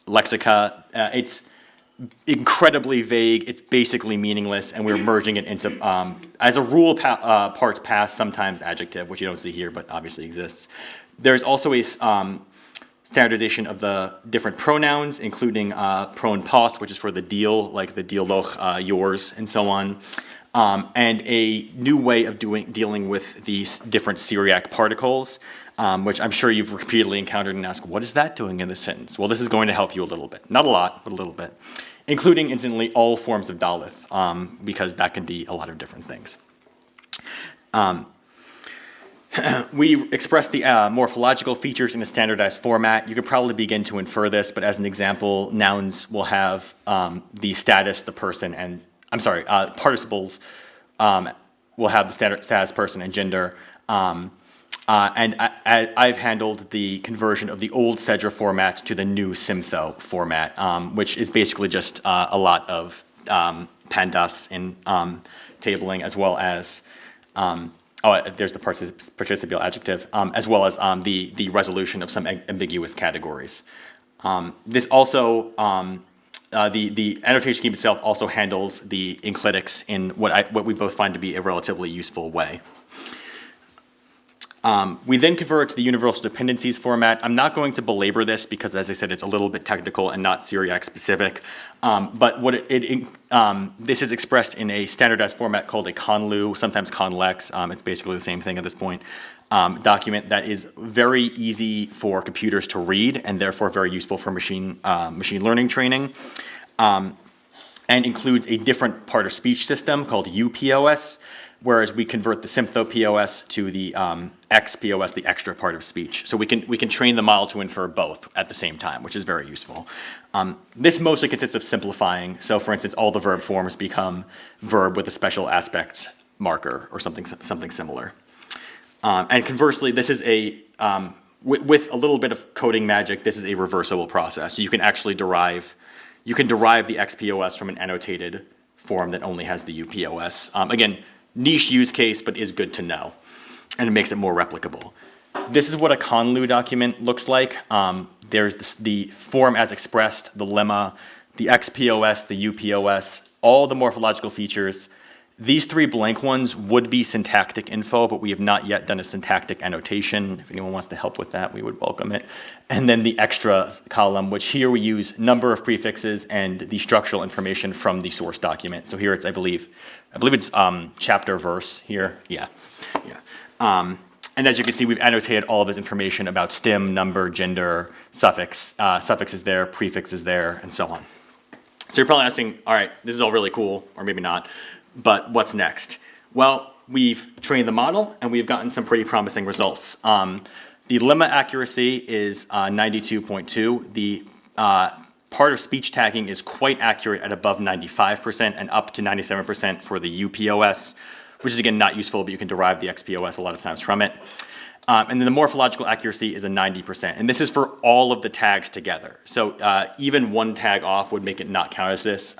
H: lexica. It's incredibly vague. It's basically meaningless, and we're merging it into, as a rule, parts past, sometimes adjective, which you don't see here, but obviously exists. There's also a standardization of the different pronouns, including pron pos, which is for the deal, like the dialoch, yours, and so on. And a new way of dealing with these different Syriac particles, which I'm sure you've repeatedly encountered and asked, what is that doing in this sentence? Well, this is going to help you a little bit. Not a lot, but a little bit. Including, incidentally, all forms of Dalith, because that can be a lot of different things. We express the morphological features in a standardized format. You could probably begin to infer this, but as an example, nouns will have the status, the person, and participles will have the status, person, and gender. And I've handled the conversion of the old Cedra format to the new SIMTHO format, which is basically just a lot of pandas in tabling, as well as there's the participial adjective, as well as the resolution of some ambiguous categories. This also, the annotation scheme itself also handles the enclitics in what we both find to be a relatively useful way. We then convert to the universal dependencies format. I'm not going to belabor this because, as I said, it's a little bit technical and not Syriac specific. But what this is expressed in a standardized format called a conlu, sometimes conlex. It's basically the same thing at this point. Document that is very easy for computers to read and therefore very useful for machine learning training. And includes a different part of speech system called UPOS, whereas we convert the SIMTHO POS to the XPOS, the extra part of speech. So we can train the model to infer both at the same time, which is very useful. This mostly consists of simplifying. So for instance, all the verb forms become verb with a special aspect marker or something similar. And conversely, this is with a little bit of coding magic, this is a reversible process. So you can actually derive the XPOS from an annotated form that only has the UPOS. Again, niche use case, but is good to know, and it makes it more replicable. This is what a conlu document looks like. There's the form as expressed, the lemma, the XPOS, the UPOS, all the morphological features. These three blank ones would be syntactic info, but we have not yet done a syntactic annotation. If anyone wants to help with that, we would welcome it. And then the extra column, which here we use number of prefixes and the structural information from the source document. So here it's, I believe it's chapter verse here. Yeah. And as you can see, we've annotated all of this information about stem, number, gender, suffix is there, prefix is there, and so on. So you're probably asking, all right, this is all really cool, or maybe not, but what's next? Well, we've trained the model, and we've gotten some pretty promising results. The lemma accuracy is 92.2. The part of speech tagging is quite accurate at above 95% and up to 97% for the UPOS, which is, again, not useful, but you can derive the XPOS a lot of times from it. And then the morphological accuracy is a 90%. And this is for all of the tags together. So even one tag off would make it not count as this.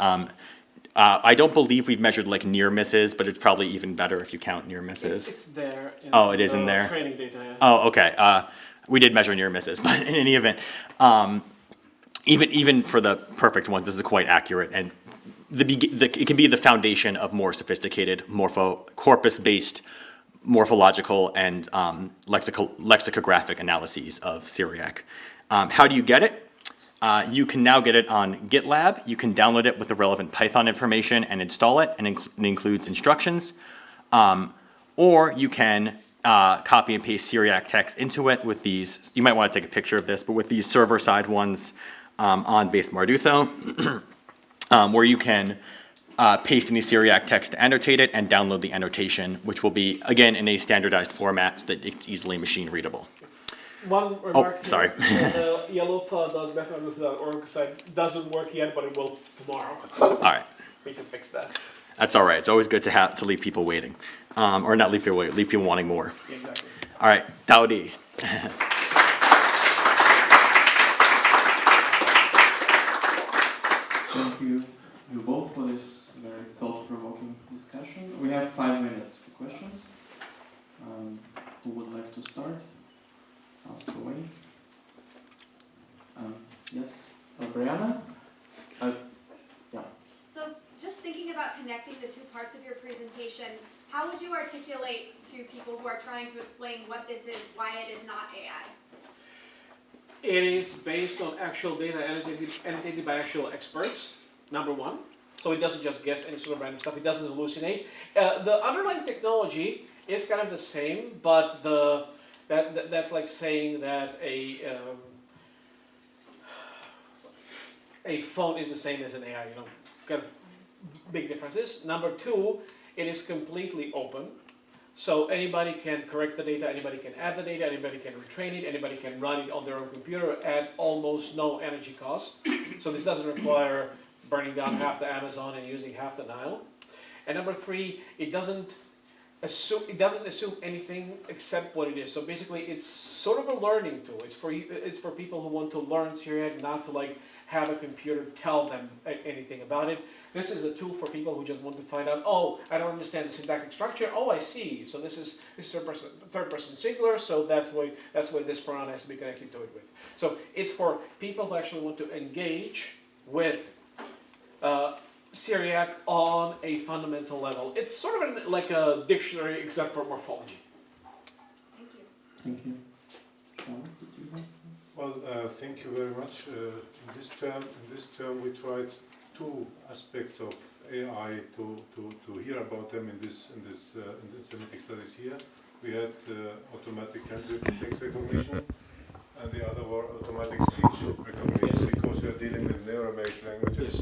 H: I don't believe we've measured like near misses, but it's probably even better if you count near misses.
F: It's there.
H: Oh, it is in there?
F: Training data. Yeah.
H: Oh, okay. We did measure near misses, but in any event, even for the perfect ones, this is quite accurate, and it can be the foundation of more sophisticated corpus-based morphological and lexicographic analyses of Syriac. How do you get it? You can now get it on GitLab. You can download it with the relevant Python information and install it, and it includes instructions. Or you can copy and paste Syriac text into it with these. You might want to take a picture of this, but with these server-side ones on Beth Mardutho, where you can paste any Syriac text to annotate it and download the annotation, which will be, again, in a standardized format so that it's easily machine readable.
F: One remark.
H: Sorry.
F: The yellowflood.methodology.org site doesn't work yet, but it will tomorrow.
H: All right.
F: We can fix that.
H: That's all right. It's always good to leave people waiting. Or not leave people waiting, leave people wanting more.
F: Exactly.
H: All right, Daudi.
C: Thank you both for this very thought-provoking discussion. We have 5 minutes for questions. Who would like to start? Ask away. Yes, Brianna? Yeah.
I: So just thinking about connecting the two parts of your presentation, how would you articulate to people who are trying to explain what this is, why it is not AI?
F: It is based on actual data annotated by actual experts, number one. So it doesn't just guess any sort of random stuff. It doesn't hallucinate. The underlying technology is kind of the same, but that's like saying that a phone is the same as an AI. Kind of big differences. Number two, it is completely open. So anybody can correct the data, anybody can add the data, anybody can retrain it, anybody can run it on their own computer at almost no energy cost. So this doesn't require burning down half the Amazon and using half the Nile. And number three, it doesn't assume anything except what it is. So basically, it's sort of a learning tool. It's for people who want to learn Syriac, not to like have a computer tell them anything about it. This is a tool for people who just want to find out, oh, I don't understand the syntactic structure. Oh, I see. So this is third person singular, so that's why this pronoun has to be connected to it with. So it's for people who actually want to engage with Syriac on a fundamental level. It's sort of like a dictionary except for morphology.
I: Thank you.
C: Thank you. Sean, did you have?
B: Well, thank you very much. In this term, we tried two aspects of AI to hear about them in the Semitic studies here. We had automatic handwritten text recognition, and the other were automatic speech recognition, because we are dealing with Neo-Aramaic languages.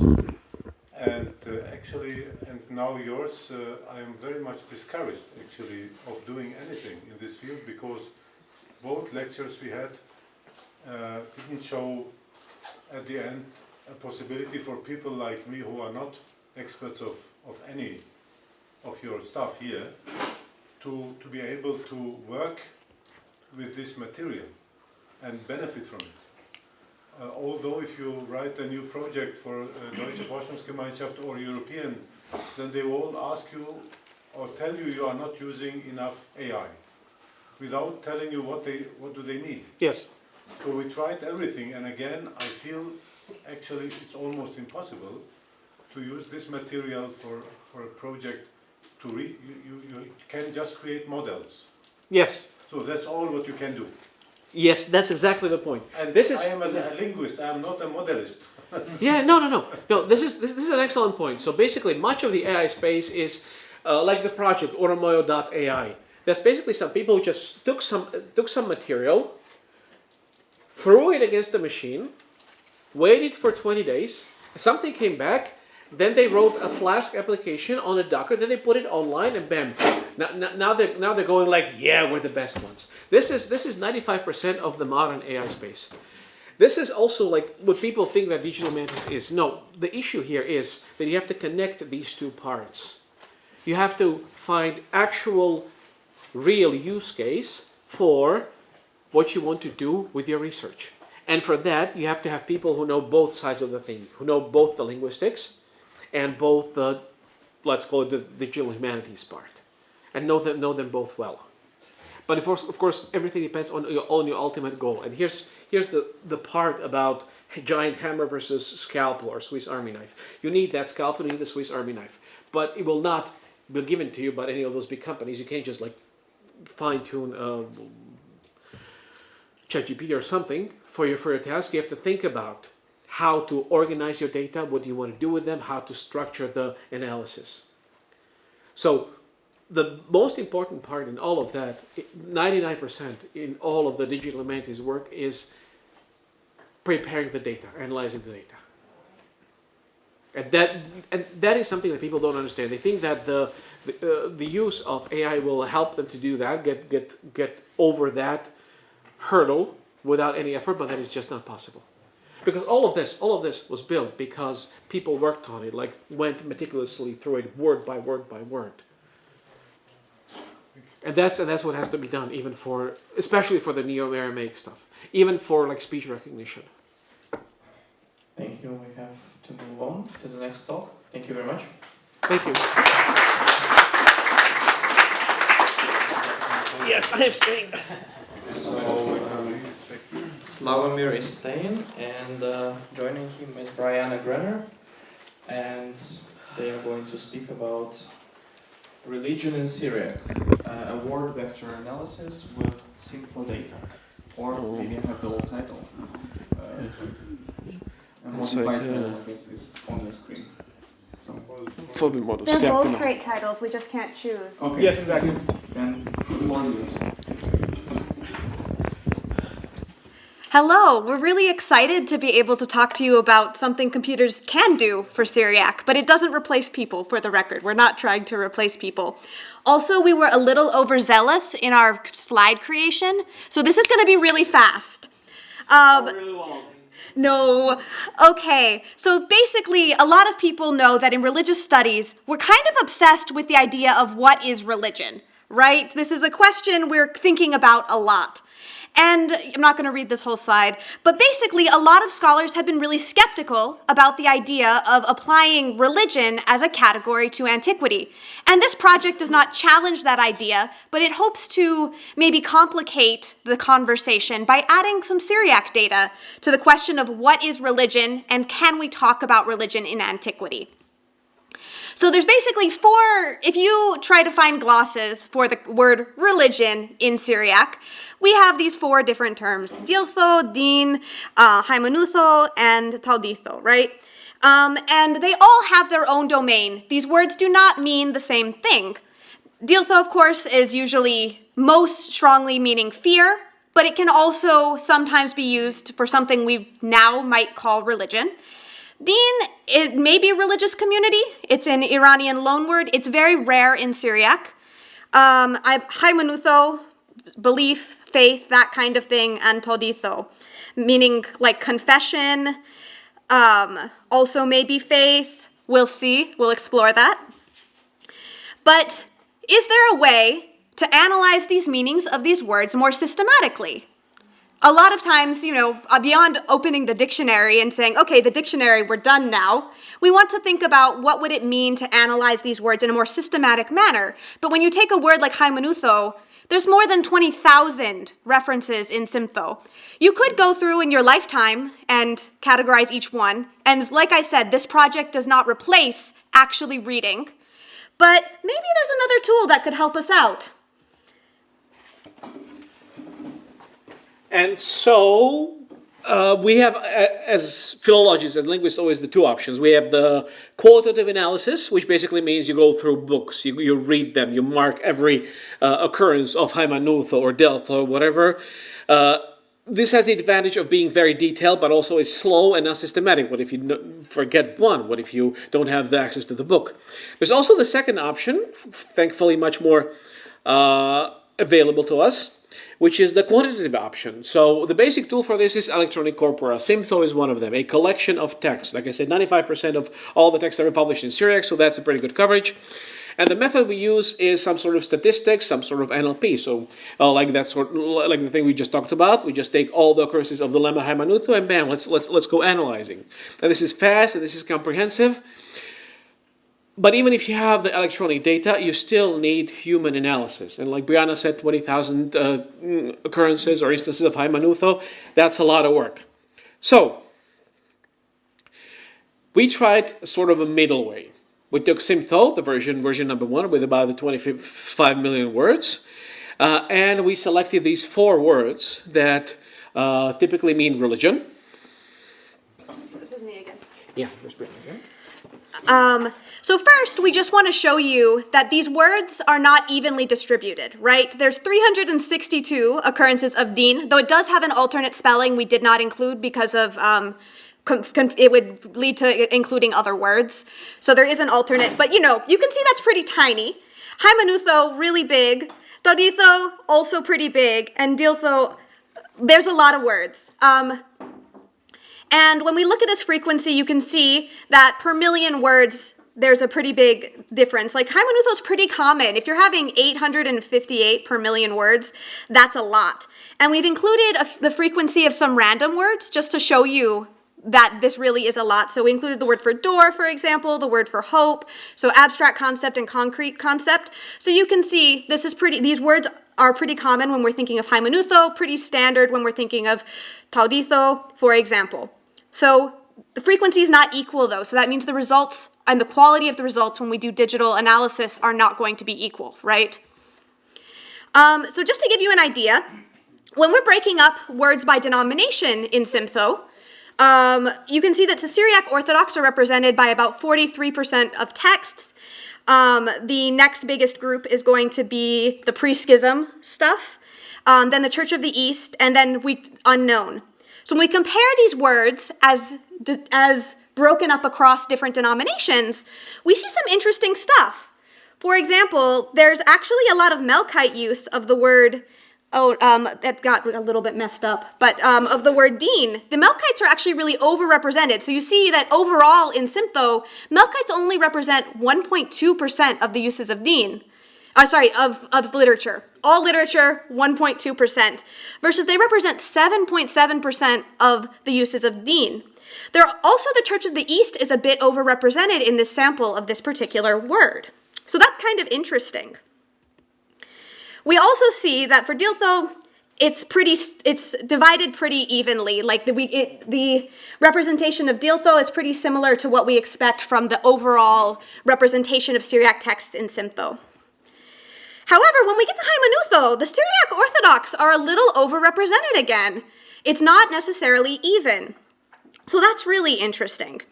B: And actually, and now yours, I am very much discouraged actually of doing anything in this field, because both lectures we had didn't show at the end a possibility for people like me who are not experts of any of your stuff here to be able to work with this material and benefit from it. Although if you write a new project for Deutsche Forschungsgemeinschaft or European, then they will ask you or tell you you are not using enough AI, without telling you what do they need.
F: Yes.
B: So we tried everything, and again, I feel actually it's almost impossible to use this material for a project to read. You can just create models.
F: Yes.
B: So that's all what you can do.
F: Yes, that's exactly the point.
B: And
F: this is,
B: I am as a linguist, I am not a modelist.
F: yeah, no. This is an excellent point. So basically, much of the AI space is like the project Oromoyo.ai. That's basically some people who just took some material, threw it against the machine, waited for 20 days, something came back, then they wrote a Flask application on a Docker, then they put it online, and bam. Now they're going like, yeah, we're the best ones. This is 95% of the modern AI space. This is also like what people think that digital mantis is. No, the issue here is that you have to connect these two parts. You have to find actual, real use case for what you want to do with your research. And for that, you have to have people who know both sides of the thing, who know both the linguistics and both the, let's call it the digital humanities part, and know them both well. But of course, everything depends on your ultimate goal. And here's the part about giant hammer versus scalpel or Swiss Army knife. You need that scalpel, you need the Swiss Army knife. But it will not be given to you by any of those big companies. You can't just like fine-tune ChatGPT or something for your task. You have to think about how to organize your data, what do you want to do with them, how to structure the analysis. So the most important part in all of that, 99% in all of the digital humanities work, is preparing the data, analyzing the data. And that is something that people don't understand. They think that the use of AI will help them to do that, get over that hurdle without any effort, but that is just not possible. Because all of this was built because people worked on it, like went meticulously through it word by word by word. And that's what has to be done, even for, especially for the Neo-Aramaic stuff, even for like speech recognition.
C: Thank you. We have to move on to the next talk. Thank you very much.
F: Thank you. Yes, I am staying.
C: So Slavomir is staying, and joining him is Brianna Grenner, and they are going to speak about religion in Syriac, a word vector analysis with simple data, or maybe I have the old title. A modified title, I guess, is on your screen. So.
I: They're both great titles, we just can't choose.
C: Okay.
F: Yes, exactly.
C: Then, more news.
I: Hello, we're really excited to be able to talk to you about something computers can do for Syriac, but it doesn't replace people, for the record. We're not trying to replace people. Also, we were a little overzealous in our slide creation, so this is going to be really fast.
F: Really long.
I: No. Okay. So basically, a lot of people know that in religious studies, we're kind of obsessed with the idea of what is religion, right? This is a question we're thinking about a lot. And I'm not going to read this whole slide, but basically a lot of scholars have been really skeptical about the idea of applying religion as a category to antiquity. And this project does not challenge that idea, but it hopes to maybe complicate the conversation by adding some Syriac data to the question of what is religion and can we talk about religion in antiquity. So there's basically four, if you try to find glosses for the word religion in Syriac, we have these four different terms: diltho, din, hymenutho, and tauditho, right? And they all have their own domain. These words do not mean the same thing. Diltho, of course, is usually most strongly meaning fear, but it can also sometimes be used for something we now might call religion. Din, it may be a religious community. It's an Iranian loanword. It's very rare in Syriac. Hymenutho, belief, faith, that kind of thing, and tauditho, meaning like confession, also maybe faith. We'll see. We'll explore that. But is there a way to analyze these meanings of these words more systematically? A lot of times, beyond opening the dictionary and saying, okay, the dictionary, we're done now, we want to think about what would it mean to analyze these words in a more systematic manner. But when you take a word like hymenutho, there's more than 20,000 references in Simtho. You could go through in your lifetime and categorize each one. And like I said, this project does not replace actually reading. But maybe there's another tool that could help us out.
F: And so we have, as philologists, as linguists, always the two options. We have the qualitative analysis, which basically means you go through books, you read them, you mark every occurrence of Hymenutho or Delphi or whatever. This has the advantage of being very detailed, but also is slow and not systematic. What if you forget one? What if you don't have the access to the book? There's also the second option, thankfully much more available to us, which is the quantitative option. So the basic tool for this is electronic corpora. Simtho is one of them, a collection of text. Like I said, 95% of all the texts are published in Syriac, so that's a pretty good coverage. And the method we use is some sort of statistics, some sort of NLP. So like the thing we just talked about, we just take all the occurrences of the lemma Hymenutho and bam, let's go analyzing. And this is fast and this is comprehensive. But even if you have the electronic data, you still need human analysis. And like Brianna said, 20,000 occurrences or instances of Hymanutho, that's a lot of work. So, we tried sort of a middle way. We took Simtho, the version number 1, with about the 25 million words, and we selected these 4 words that typically mean religion.
I: This is me again.
F: Yeah, there's Brianna again.
I: So first, we just want to show you that these words are not evenly distributed, right? There's 362 occurrences of din, though it does have an alternate spelling we did not include because of it would lead to including other words. So there is an alternate, but you can see that's pretty tiny. Hymanutho, really big. Tauditho, also pretty big. And Diltho, there's a lot of words. And when we look at this frequency, you can see that per million words, there's a pretty big difference. Like Hymanutho is pretty common. If you're having 858 per million words, that's a lot. And we've included the frequency of some random words just to show you that this really is a lot. So we included the word for door, for example, the word for hope, so abstract concept and concrete concept. So you can see these words are pretty common when we're thinking of Hymanutho, pretty standard when we're thinking of Tauditho, for example. So the frequency is not equal though, so that means the results and the quality of the results when we do digital analysis are not going to be equal, right? So just to give you an idea, when we're breaking up words by denomination in Simtho, you can see that the Syriac Orthodox are represented by about 43% of texts. The next biggest group is going to be the pre-schism stuff, then the Church of the East, and then unknown. So when we compare these words as broken up across different denominations, we see some interesting stuff. For example, there's actually a lot of Melkite use of the word, that got a little bit messed up, but of the word din. The Melkites are actually really overrepresented. So you see that overall in Simtho, Melkites only represent 1.2% of the uses of din. Of literature. All literature, 1.2%, versus they represent 7.7% of the uses of din. Also, the Church of the East is a bit overrepresented in this sample of this particular word. So that's kind of interesting. We also see that for Diltho, it's divided pretty evenly. Like the representation of Diltho is pretty similar to what we expect from the overall representation of Syriac texts in Simtho. However, when we get to Hymanutho, the Syriac Orthodox are a little overrepresented again. It's not necessarily even. So that's really interesting.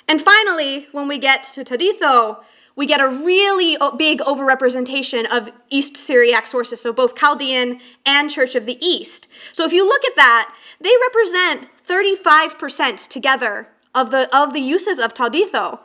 I: And finally, when we get to Tauditho, we get a really big overrepresentation of East Syriac sources, so both Chaldean and Church of the East. So if you look at that, they represent 35% together of the uses of Tauditho.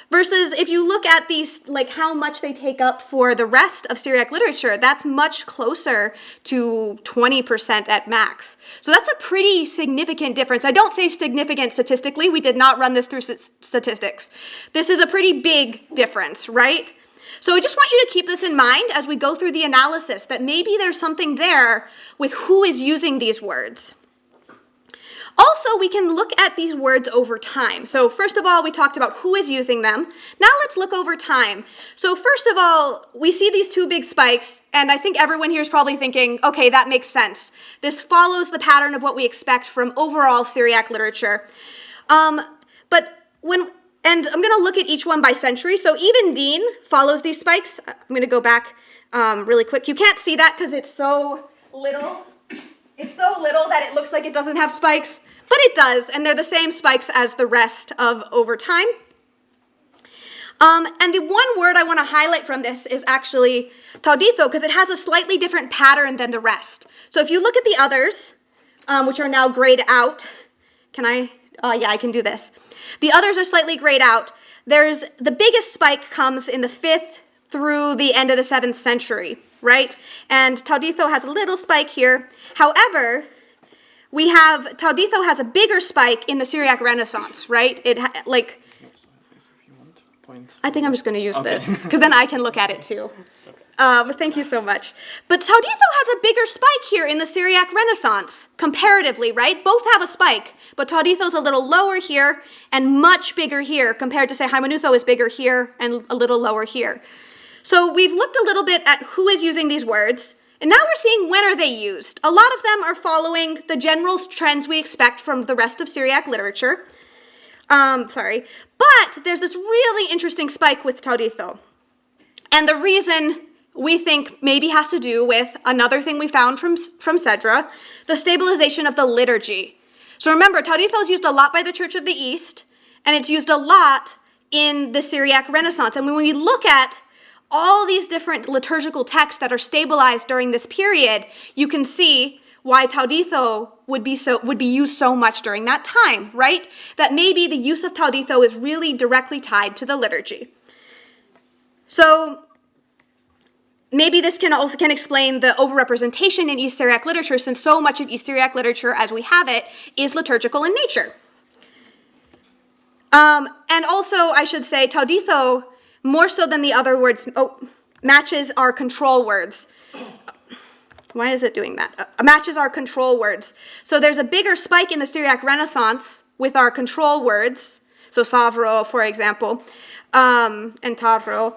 I: Versus if you look at these, like how much they take up for the rest of Syriac literature, that's much closer to 20% at max. So that's a pretty significant difference. I don't say significant statistically. We did not run this through statistics. This is a pretty big difference, right? So I just want you to keep this in mind as we go through the analysis, that maybe there's something there with who is using these words. Also, we can look at these words over time. So first of all, we talked about who is using them. Now let's look over time. So first of all, we see these 2 big spikes, and I think everyone here is probably thinking, okay, that makes sense. This follows the pattern of what we expect from overall Syriac literature. And I'm going to look at each one by century. So even din follows these spikes. I'm going to go back really quick. You can't see that because it's so little. It's so little that it looks like it doesn't have spikes, but it does, and they're the same spikes as the rest of over time. And the one word I want to highlight from this is actually Tauditho, because it has a slightly different pattern than the rest. So if you look at the others, which are now grayed out, yeah, I can do this. The others are slightly grayed out. The biggest spike comes in the 5th through the end of the 7th century. Right? And Tauditho has a little spike here. However, Tauditho has a bigger spike in the Syriac Renaissance, right? I think I'm just going to use this, because then I can look at it too. Thank you so much. But Tauditho has a bigger spike here in the Syriac Renaissance, comparatively, right? Both have a spike, but Tauditho's a little lower here and much bigger here compared to, say, Hymenutho is bigger here and a little lower here. So we've looked a little bit at who is using these words, and now we're seeing when are they used. A lot of them are following the general trends we expect from the rest of Syriac literature. But there's this really interesting spike with Tauditho. And the reason we think maybe has to do with another thing we found from Cedra, the stabilization of the liturgy. So remember, Tauditho is used a lot by the Church of the East, and it's used a lot in the Syriac Renaissance. And when we look at all these different liturgical texts that are stabilized during this period, you can see why Tauditho would be used so much during that time, right? That maybe the use of Tauditho is really directly tied to the liturgy. So maybe this can explain the overrepresentation in East Syriac literature, since so much of East Syriac literature as we have it is liturgical in nature. And also, I should say, Tauditho, more so than the other words, matches our control words. Why is it doing that? Matches our control words. So there's a bigger spike in the Syriac Renaissance with our control words, so savro, for example, and tarro,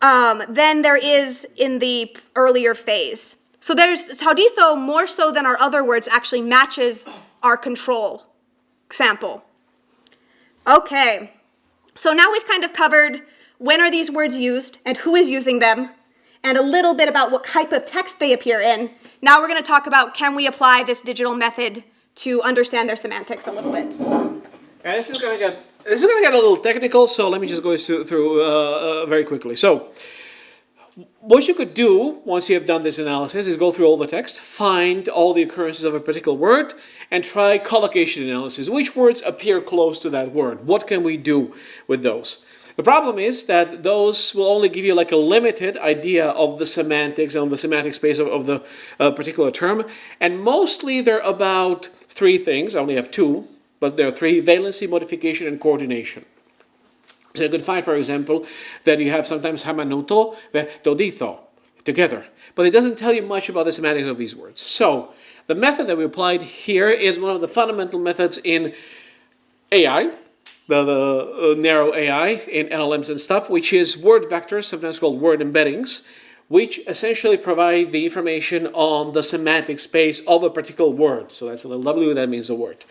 I: than there is in the earlier phase. So there's Tauditho, more so than our other words, actually matches our control sample. Okay, so now we've kind of covered when are these words used and who is using them, and a little bit about what type of text they appear in. Now we're going to talk about, can we apply this digital method to understand their semantics a little bit.
F: And this is going to get a little technical, so let me just go through very quickly. So, what you could do once you have done this analysis is go through all the text, find all the occurrences of a particular word, and try collocation analysis. Which words appear close to that word? What can we do with those? The problem is that those will only give you like a limited idea of the semantics and the semantic space of the particular term. And mostly they're about three things. I only have two, but there are three: valency, modification, and coordination. So you can find, for example, that you have sometimes Hymenutho, Tauditho together. But it doesn't tell you much about the semantics of these words. So the method that we applied here is one of the fundamental methods in AI, the narrow AI in LLMs and stuff, which is word vectors, sometimes called word embeddings, which essentially provide the information on the semantic space of a particular word. So that's a little W, that means a word.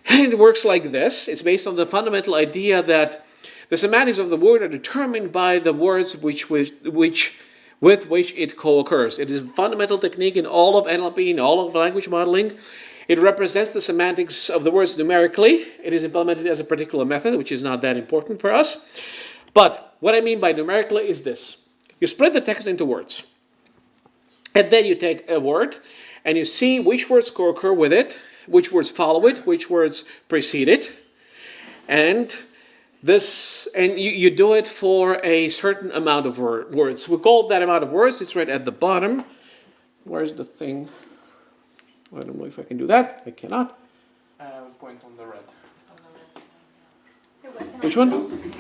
F: And it works like this. It's based on the fundamental idea that the semantics of the word are determined by the words with which it co-occurs. It is a fundamental technique in all of NLP, in all of language modeling. It represents the semantics of the words numerically. It is implemented as a particular method, which is not that important for us. But what I mean by numerically is this. You split the text into words. And then you take a word, and you see which words co-occur with it, which words follow it, which words precede it. And you do it for a certain amount of words. We call that amount of words. It's right at the bottom. Where's the thing? I don't know if I can do that. I cannot.
C: Point on the red.
F: Which one?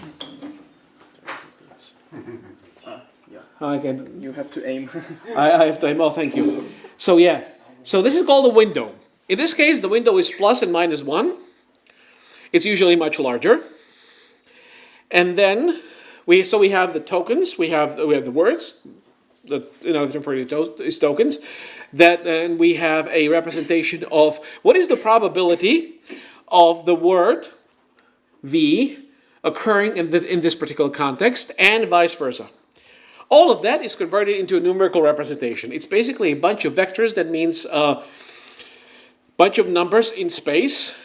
C: Yeah.
F: I can.
C: You have to aim.
F: I have to aim. Oh, thank you. So yeah. So this is called a window. In this case, the window is plus and minus 1. It's usually much larger. And then we have the tokens. We have the words. Another term for it is tokens. And we have a representation of what is the probability of the word V occurring in this particular context, and vice versa. All of that is converted into a numerical representation. It's basically a bunch of vectors. That means a bunch of numbers in space.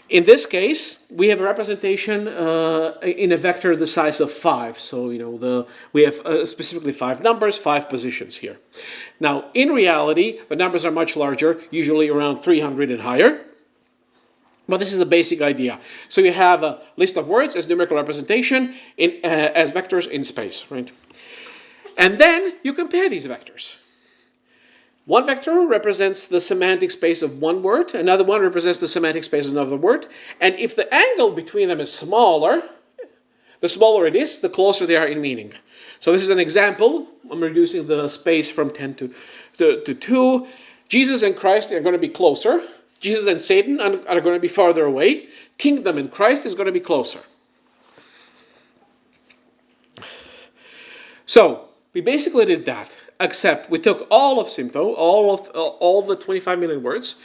F: In this case, we have a representation in a vector the size of 5. So, we have specifically 5 numbers, 5 positions here. Now, in reality, the numbers are much larger, usually around 300 and higher. But this is the basic idea. So you have a list of words as numerical representation as vectors in space, right? And then you compare these vectors. One vector represents the semantic space of one word. Another one represents the semantic space of another word. And if the angle between them is smaller, the smaller it is, the closer they are in meaning. So this is an example. I'm reducing the space from 10 to 2. Jesus and Christ are going to be closer. Jesus and Satan are going to be farther away. Kingdom and Christ is going to be closer. So we basically did that, except we took all of Sympho, all the 25 million words.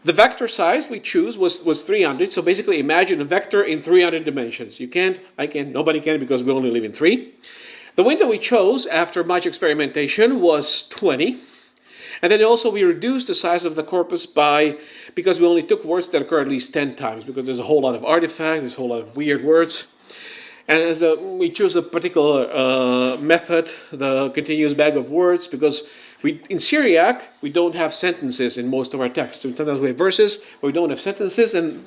F: The vector size we choose was 300. So basically imagine a vector in 300 dimensions. You can't, I can't, nobody can because we only live in 3. The window we chose after much experimentation was 20. And then also we reduced the size of the corpus because we only took words that occur at least 10 times, because there's a whole lot of artifacts, there's a whole lot of weird words. And we choose a particular method, the continuous bag of words, because in Syriac, we don't have sentences in most of our texts. Sometimes we have verses, but we don't have sentences, and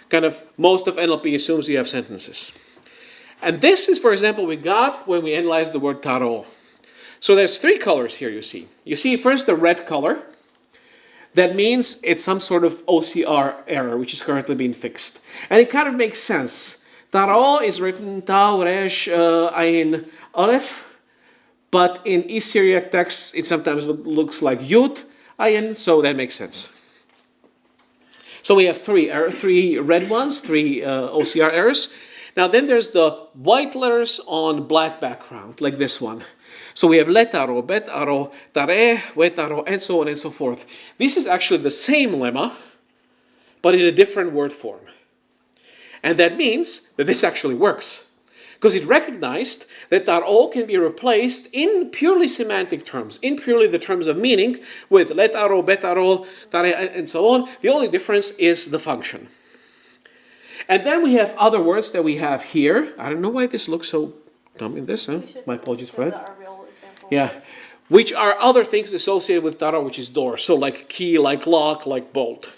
F: kind of most of NLP assumes you have sentences. And this is, for example, we got when we analyzed the word taro. So there's 3 colors here you see. You see first the red color. That means it's some sort of OCR error, which is currently being fixed. And it kind of makes sense. Taro is written Tau, Resh, Ain, Aleph. But in East Syriac texts, it sometimes looks like Yud, Ayin, so that makes sense. So we have 3 red ones, 3 OCR errors. Now then there's the white letters on black background, like this one. So we have letaro, betaro, tare, wetaro, and so on and so forth. This is actually the same lemma, but in a different word form. And that means that this actually works, because it recognized that taro can be replaced in purely semantic terms, in purely the terms of meaning, with letaro, betaro, tare, and so on. The only difference is the function. And then we have other words that we have here. I don't know why this looks so dumb in this, huh? My apologies for that. Yeah. Which are other things associated with taro, which is door. So like key, like lock, like bolt.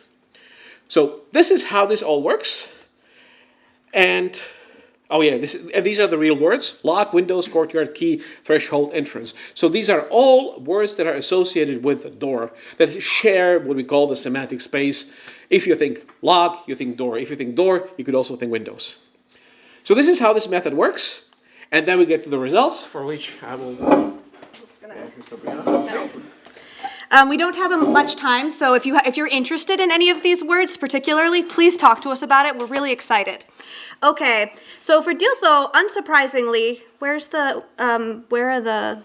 F: So this is how this all works. And, oh yeah, these are the real words. Lock, windows, courtyard, key, threshold, entrance. So these are all words that are associated with the door, that share what we call the semantic space. If you think lock, you think door. If you think door, you could also think windows. So this is how this method works. And then we get to the results, for which I will...
I: We don't have much time, so if you're interested in any of these words particularly, please talk to us about it. We're really excited. Okay, so for Diltho, unsurprisingly, where are the...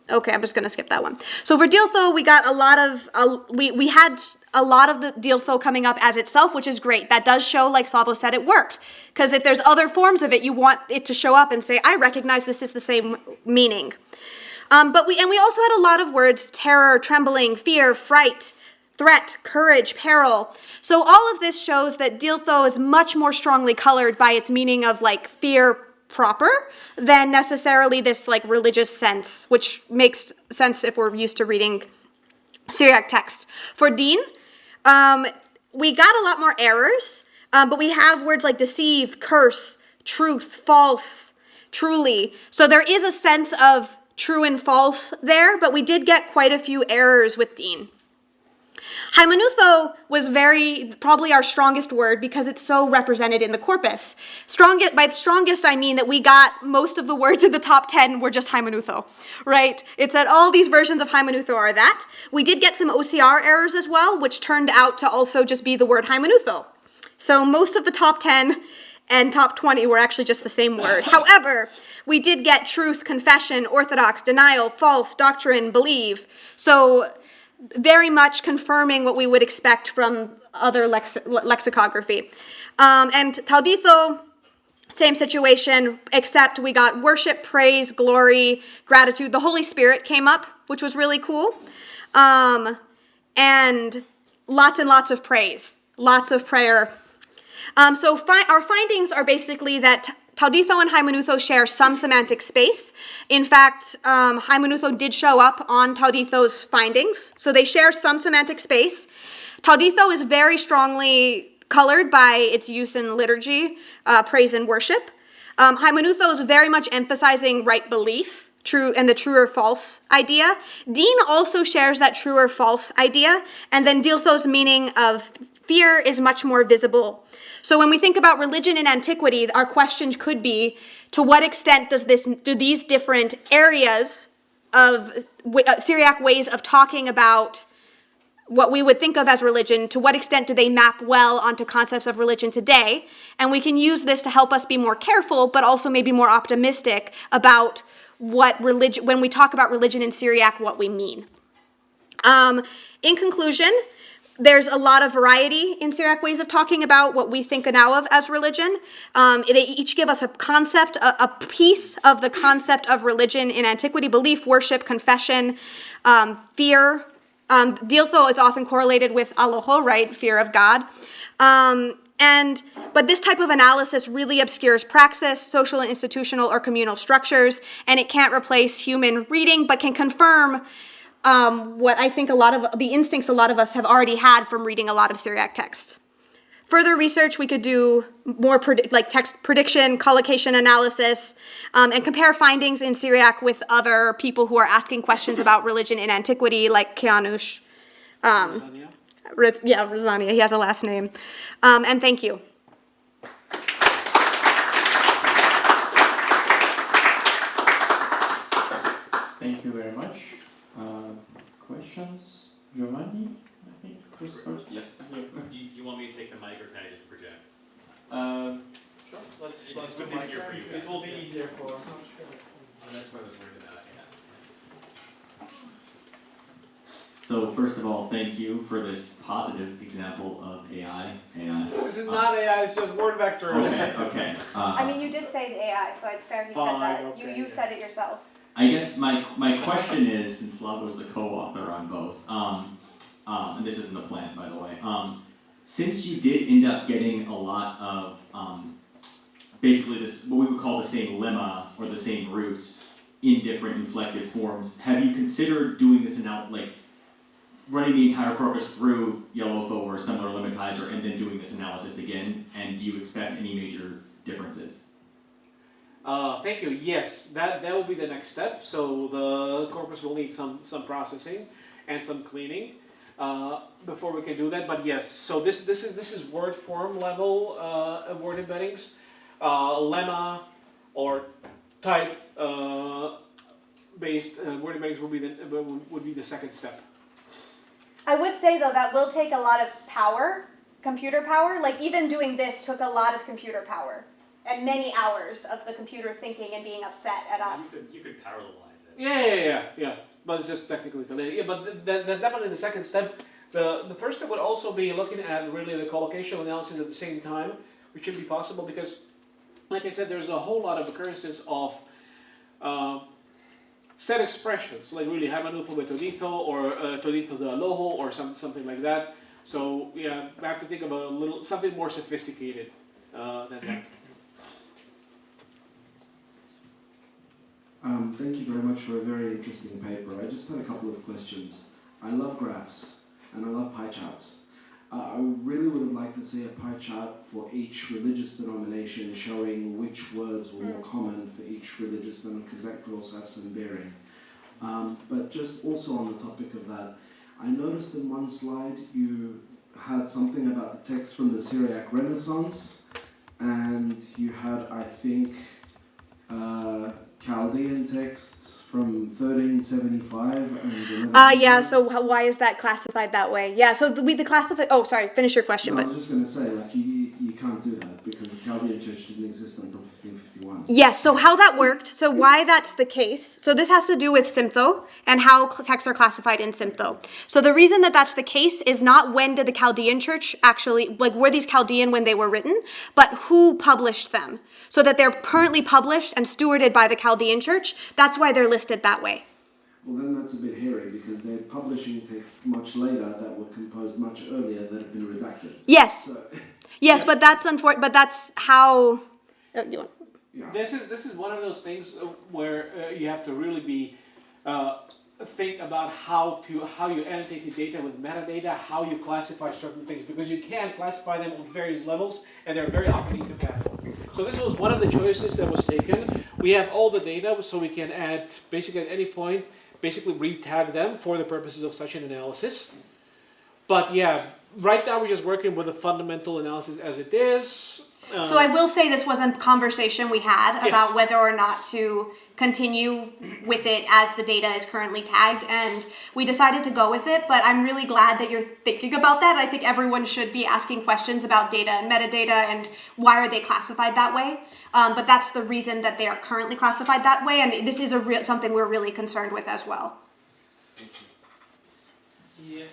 I: Okay, I'm just going to skip that one. So for Diltho, we got a lot of... We had a lot of the Diltho coming up as itself, which is great. That does show, like Slavo said, it worked. Because if there's other forms of it, you want it to show up and say, I recognize this is the same meaning. But we also had a lot of words: terror, trembling, fear, fright, threat, courage, peril. So all of this shows that Diltho is much more strongly colored by its meaning of like fear proper than necessarily this like religious sense, which makes sense if we're used to reading Syriac texts. For Din, we got a lot more errors, but we have words like deceive, curse, truth, false, truly. So there is a sense of true and false there, but we did get quite a few errors with Din. Hymenutho was probably our strongest word because it's so represented in the corpus. By strongest, I mean that we got most of the words in the top 10 were just Hymenutho, right? It's that all these versions of Hymenutho are that. We did get some OCR errors as well, which turned out to also just be the word Hymenutho. So most of the top 10 and top 20 were actually just the same word. However, we did get truth, confession, orthodox, denial, false, doctrine, believe. So very much confirming what we would expect from other lexicography. And Tauditho, same situation, except we got worship, praise, glory, gratitude. The Holy Spirit came up, which was really cool. And lots of praise, lots of prayer. So our findings are basically that Tauditho and Hymenutho share some semantic space. In fact, Hymenutho did show up on Tauditho's findings, so they share some semantic space. Tauditho is very strongly colored by its use in liturgy, praise and worship. Hymenutho is very much emphasizing right belief, true, and the true or false idea. Din also shares that true or false idea, and then Diltho's meaning of fear is much more visible. So when we think about religion in antiquity, our question could be, to what extent do these different areas of Syriac ways of talking about what we would think of as religion, to what extent do they map well onto concepts of religion today? And we can use this to help us be more careful, but also maybe more optimistic about what religion, when we talk about religion in Syriac, what we mean. In conclusion, there's a lot of variety in Syriac ways of talking about what we think now of as religion. They each give us a concept, a piece of the concept of religion in antiquity: belief, worship, confession, fear. Diltho is often correlated with aloho, right? Fear of God. But this type of analysis really obscures praxis, social and institutional or communal structures, and it can't replace human reading, but can confirm what I think a lot of the instincts a lot of us have already had from reading a lot of Syriac texts. Further research, we could do more like text prediction, collocation analysis, and compare findings in Syriac with other people who are asking questions about religion in antiquity, like Kianush. Rosania, he has a last name. And thank you.
C: Thank you very much. Questions? Giovanni, I think, first. Yes.
H: Do you want me to take the mic, or can I just project?
C: Sure.
H: Let's go easier for you guys.
C: It will be easier for.
H: That's what I was worried about.
J: So first of all, thank you for this positive example of AI.
E: This is not AI, it's just word vectors.
J: Okay.
I: I mean, you did say the AI, so it's fair he said that.
C: Okay,
I: You said it yourself.
J: I guess my question is, since Slavo's the co-author on both, and this isn't the plan, by the way, since you did end up getting a lot of basically this, what we would call the same lemma or the same root in different inflected forms, have you considered doing this running the entire corpus through Yellowfo or similar limitizer and then doing this analysis again? And do you expect any major differences?
F: Thank you. Yes, that will be the next step. So the corpus will need some processing and some cleaning before we can do that. But yes, so this is word form level word embeddings. Lemma or type based word embeddings would be the second step.
I: I would say, though, that will take a lot of power, computer power. Like, even doing this took a lot of computer power and many hours of the computer thinking and being upset at us.
H: You could parallelize it.
F: Yeah. But it's just technically delayed. Yeah, but that's definitely the second step. The first step would also be looking at really the collocational analysis at the same time, which should be possible because, like I said, there's a whole lot of occurrences of set expressions, like really Hamanutho by Toditho or Toditho de Aloho or something like that. So yeah, I have to think about something more sophisticated than that.
K: Thank you very much for a very interesting paper. I just had a couple of questions. I love graphs and I love pie charts. I really would have liked to see a pie chart for each religious denomination showing which words were more common for each religious denomination, because that could also have some bearing. But just also on the topic of that, I noticed in one slide you had something about the text from the Syriac Renaissance, and you had, I think, Chaldean texts from 1375 and
I: Yeah, so why is that classified that way? Yeah, so the classify. Oh, sorry, finish your question.
K: No, I
I: but
K: was just going to say, like, you can't do that because the Chaldean church didn't exist until 1551.
I: Yes, so how that worked, so why that's the case, so this has to do with Simtho and how texts are classified in Simtho. So the reason that that's the case is not when did the Chaldean church actually, like were these Chaldean when they were written, but who published them. So that they're currently published and stewarded by the Chaldean church, that's why they're listed that way.
K: Well, then that's a bit hairy because they're publishing texts much later that were composed much earlier that have been redacted.
I: Yes.
K: So,
I: yes, but that's unfortunate. But that's how.
K: yeah.
F: This is one of those things where you have to really be think about how you annotate your data with metadata, how you classify certain things, because you can classify them on various levels, and they're very often incompatible. So this was one of the choices that was taken. We have all the data, so we can add basically at any point, basically re-tag them for the purposes of such an analysis. But yeah, right now we're just working with the fundamental analysis as it is.
I: So I will say this was a conversation we had about
F: Yes.
I: whether or not to continue with it as the data is currently tagged, and we decided to go with it, but I'm really glad that you're thinking about that. I think everyone should be asking questions about data and metadata and why are they classified that way. But that's the reason that they are currently classified that way, and this is something we're really concerned with as well.
L: Yes.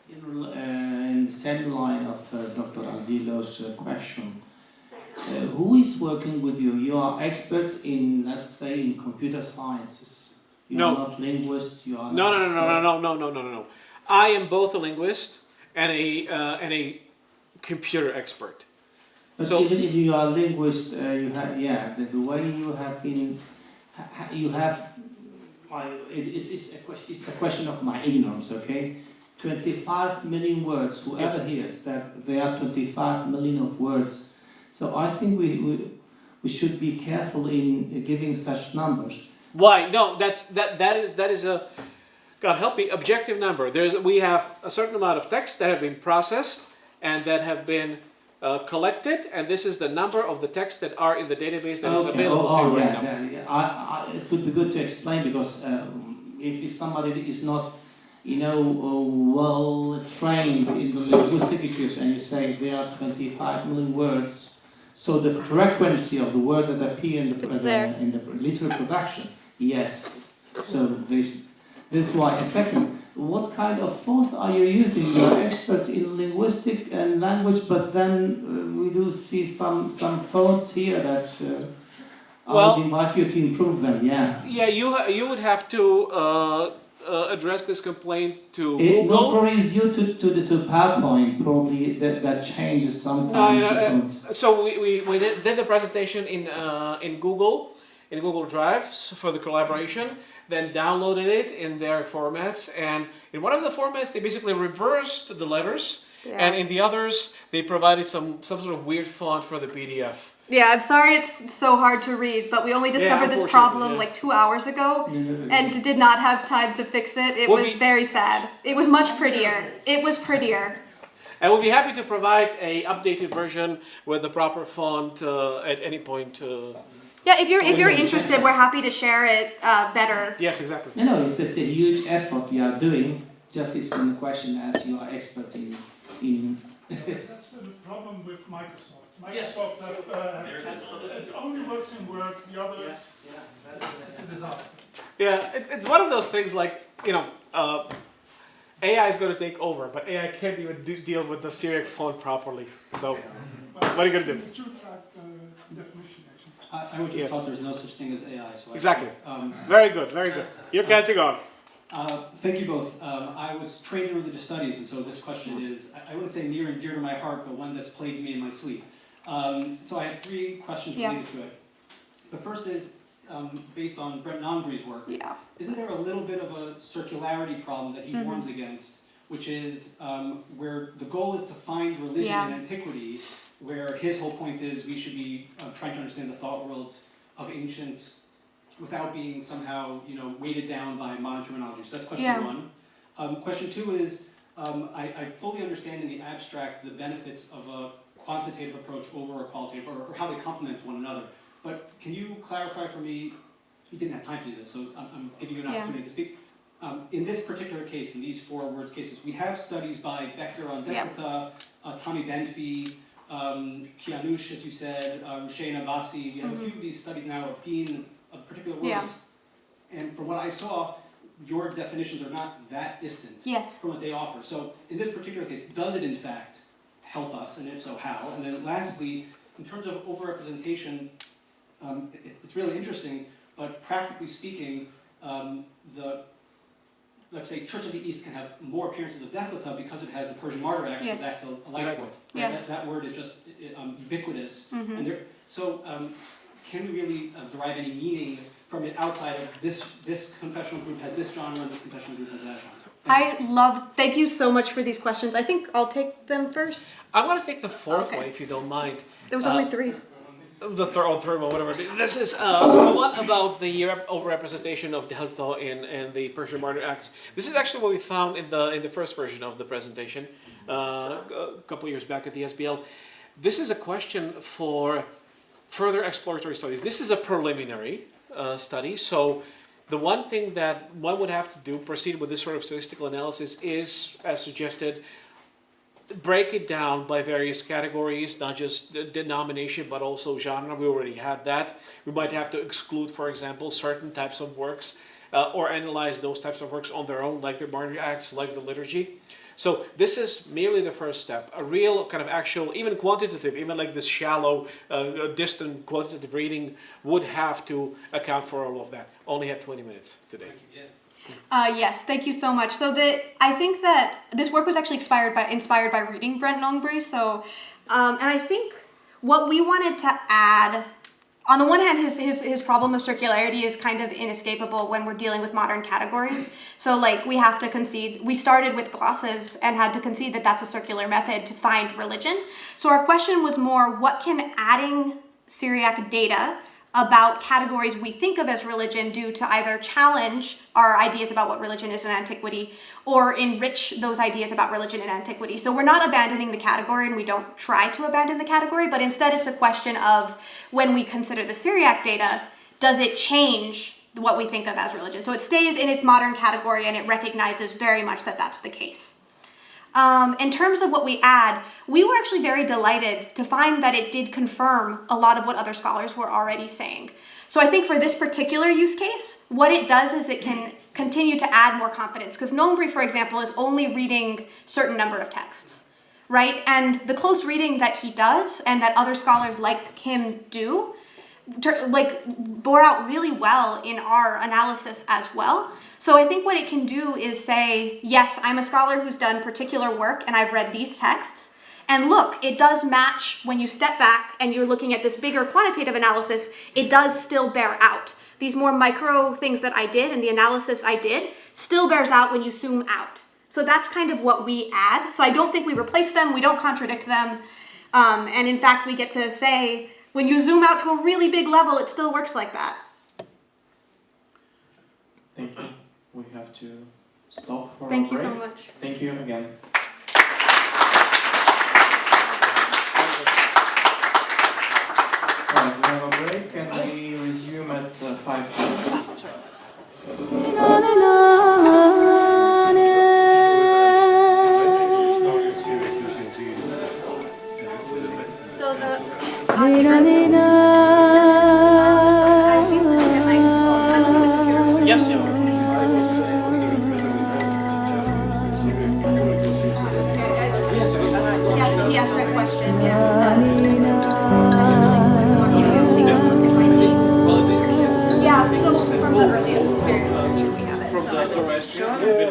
L: In the same line of Dr. Aldilo's question, who is working with you? You are experts in, let's say, in computer sciences. You
F: No.
L: are not linguists. You are
F: No.
L: not
F: I am both a linguist and a computer expert.
L: But
F: So-
L: even if you are a linguist, you have the way you have been, you have. It's a question of my ignorance. Okay, 25 million words. Whoever
F: Yes.
L: hears that there are 25 million of words. So I think we should be careful in giving such numbers.
F: Why? No, that is a, God help me, objective number. We have a certain amount of text that have been processed and that have been collected, and this is the number of the texts that are in the database that is available to you right now.
L: It would be good to explain because if somebody is not, well trained in the linguistic issues, and you say there are 25 million words, so the frequency of the words that appear in the literary production, yes. So this is why. A second, what kind of font are you using? You are experts in linguistic and language, but then we do see some fonts here that I would invite you to improve them. Yeah.
F: Yeah, you would have to address this complaint to
L: No,
F: Google.
L: probably is due to PowerPoint. Probably that changes sometimes. the fonts.
F: So we did the presentation in Google Drive for the collaboration, then downloaded it in their formats, and in one of the formats they basically reversed the letters, and in the others they provided some sort of weird font for the PDF.
I: Yeah, I'm sorry it's so hard to read, but we only discovered this problem like 2 hours ago and did not have time to fix it. It was very sad. It was much prettier. It was prettier.
F: And we'll be happy to provide a updated version with the proper font at any point.
I: Yeah, if you're interested, we're happy to share it better.
F: Yes, exactly.
L: No, it's just a huge effort you are doing. Just it's in the question as you are experts in.
M: That's the problem with Microsoft. Microsoft it only works in Word, the others, it's a disaster.
F: Yeah, it's one of those things like, AI is going to take over, but AI can't even deal with the Syriac font properly. So, what are you going to do?
M: Two-track definition, actually.
E: I would just thought there's no such thing as AI. So
F: Exactly. Very good, very good. You're catching on.
E: Thank you both. I was trained in religious studies, and so this question is, I wouldn't say near and dear to my heart, but one that's plagued me in my sleep. So I have 3 questions related to it. The first is, based on Brett Nongri's work, isn't there a little bit of a circularity problem that he warns against, which is where the goal is to find religion and antiquity, where his whole point is we should be trying to understand the thought worlds of ancients without being somehow, weighted down by modern terminology. So that's question 1. Question 2 is, I fully understand in the abstract the benefits of a quantitative approach over a qualitative, or how they complement one another. But can you clarify for me, you didn't have time to do this, so I'm giving you an opportunity to speak. In this particular case, in these 4 words cases, we have studies by Becker on Dekleta, Tommy Benfi, Kianush, as you said, Shane Abbasi. We have a few of these studies now of Dean of particular words. And from what I saw, your definitions are not that distant from what they offer. So in this particular case, does it in fact help us, and if so, how? And then lastly, in terms of overrepresentation, it's really interesting, but practically speaking, let's say Church of the East can have more appearances of Dekleta because it has the Persian martyr act, so that's a light word. Right? That word is just ubiquitous. And can we really derive any meaning from it outside of this confessional group has this genre, this confessional group has that genre?
I: Thank you so much for these questions. I think I'll take them first.
F: I'm going to take the 4th one, if you don't mind.
I: There was only 3.
F: the third one, whatever. This is the one about the overrepresentation of Delta in the Persian Martyr Acts. This is actually what we found in the first version of the presentation a couple years back at the SBL. This is a question for further exploratory studies. This is a preliminary study, so the one thing that one would have to do, proceed with this sort of statistical analysis, is, as suggested, break it down by various categories, not just denomination, but also genre. We already had that. We might have to exclude, for example, certain types of works or analyze those types of works on their own, like the Martyr Acts, like the liturgy. So this is merely the first step. A real kind of actual, even quantitative, even like this shallow, distant quantitative reading would have to account for all of that. Only had 20 minutes today.
I: Yes, thank you so much. So I think that this work was actually inspired by reading Brent Nongbury. So, and I think what we wanted to add, on the one hand, his problem of circularity is kind of inescapable when we're dealing with modern categories. So like we have to concede, we started with glosses and had to concede that that's a circular method to find religion. So our question was more, what can adding Syriac data about categories we think of as religion do to either challenge our ideas about what religion is in antiquity or enrich those ideas about religion in antiquity. So we're not abandoning the category, and we don't try to abandon the category, but instead it's a question of, when we consider the Syriac data, does it change what we think of as religion? So it stays in its modern category and it recognizes very much that that's the case. In terms of what we add, we were actually very delighted to find that it did confirm a lot of what other scholars were already saying. So I think for this particular use case, what it does is it can continue to add more confidence, because Nongbury, for example, is only reading certain number of texts, right? And the close reading that he does and that other scholars like him do, like bore out really well in our analysis as well. So I think what it can do is say, yes, I'm a scholar who's done particular work and I've read these texts. And look, it does match when you step back and you're looking at this bigger quantitative analysis, it does still bear out. These more micro things that I did and the analysis I did still bears out when you zoom out. So that's kind of what we add. So I don't think we replace them, we don't contradict them. And in fact, we get to say, when you zoom out to a really big level, it still works like that.
C: Thank you. We have to stop for a break.
I: Thank you so much.
C: Thank you again. Alright, we have a break and we resume at 5:30.
I: So the
F: Yes, no.
I: Yes, he asked that question, yeah. Yeah, so from the earliest Syriac we have it.
F: From the Zoroastrian.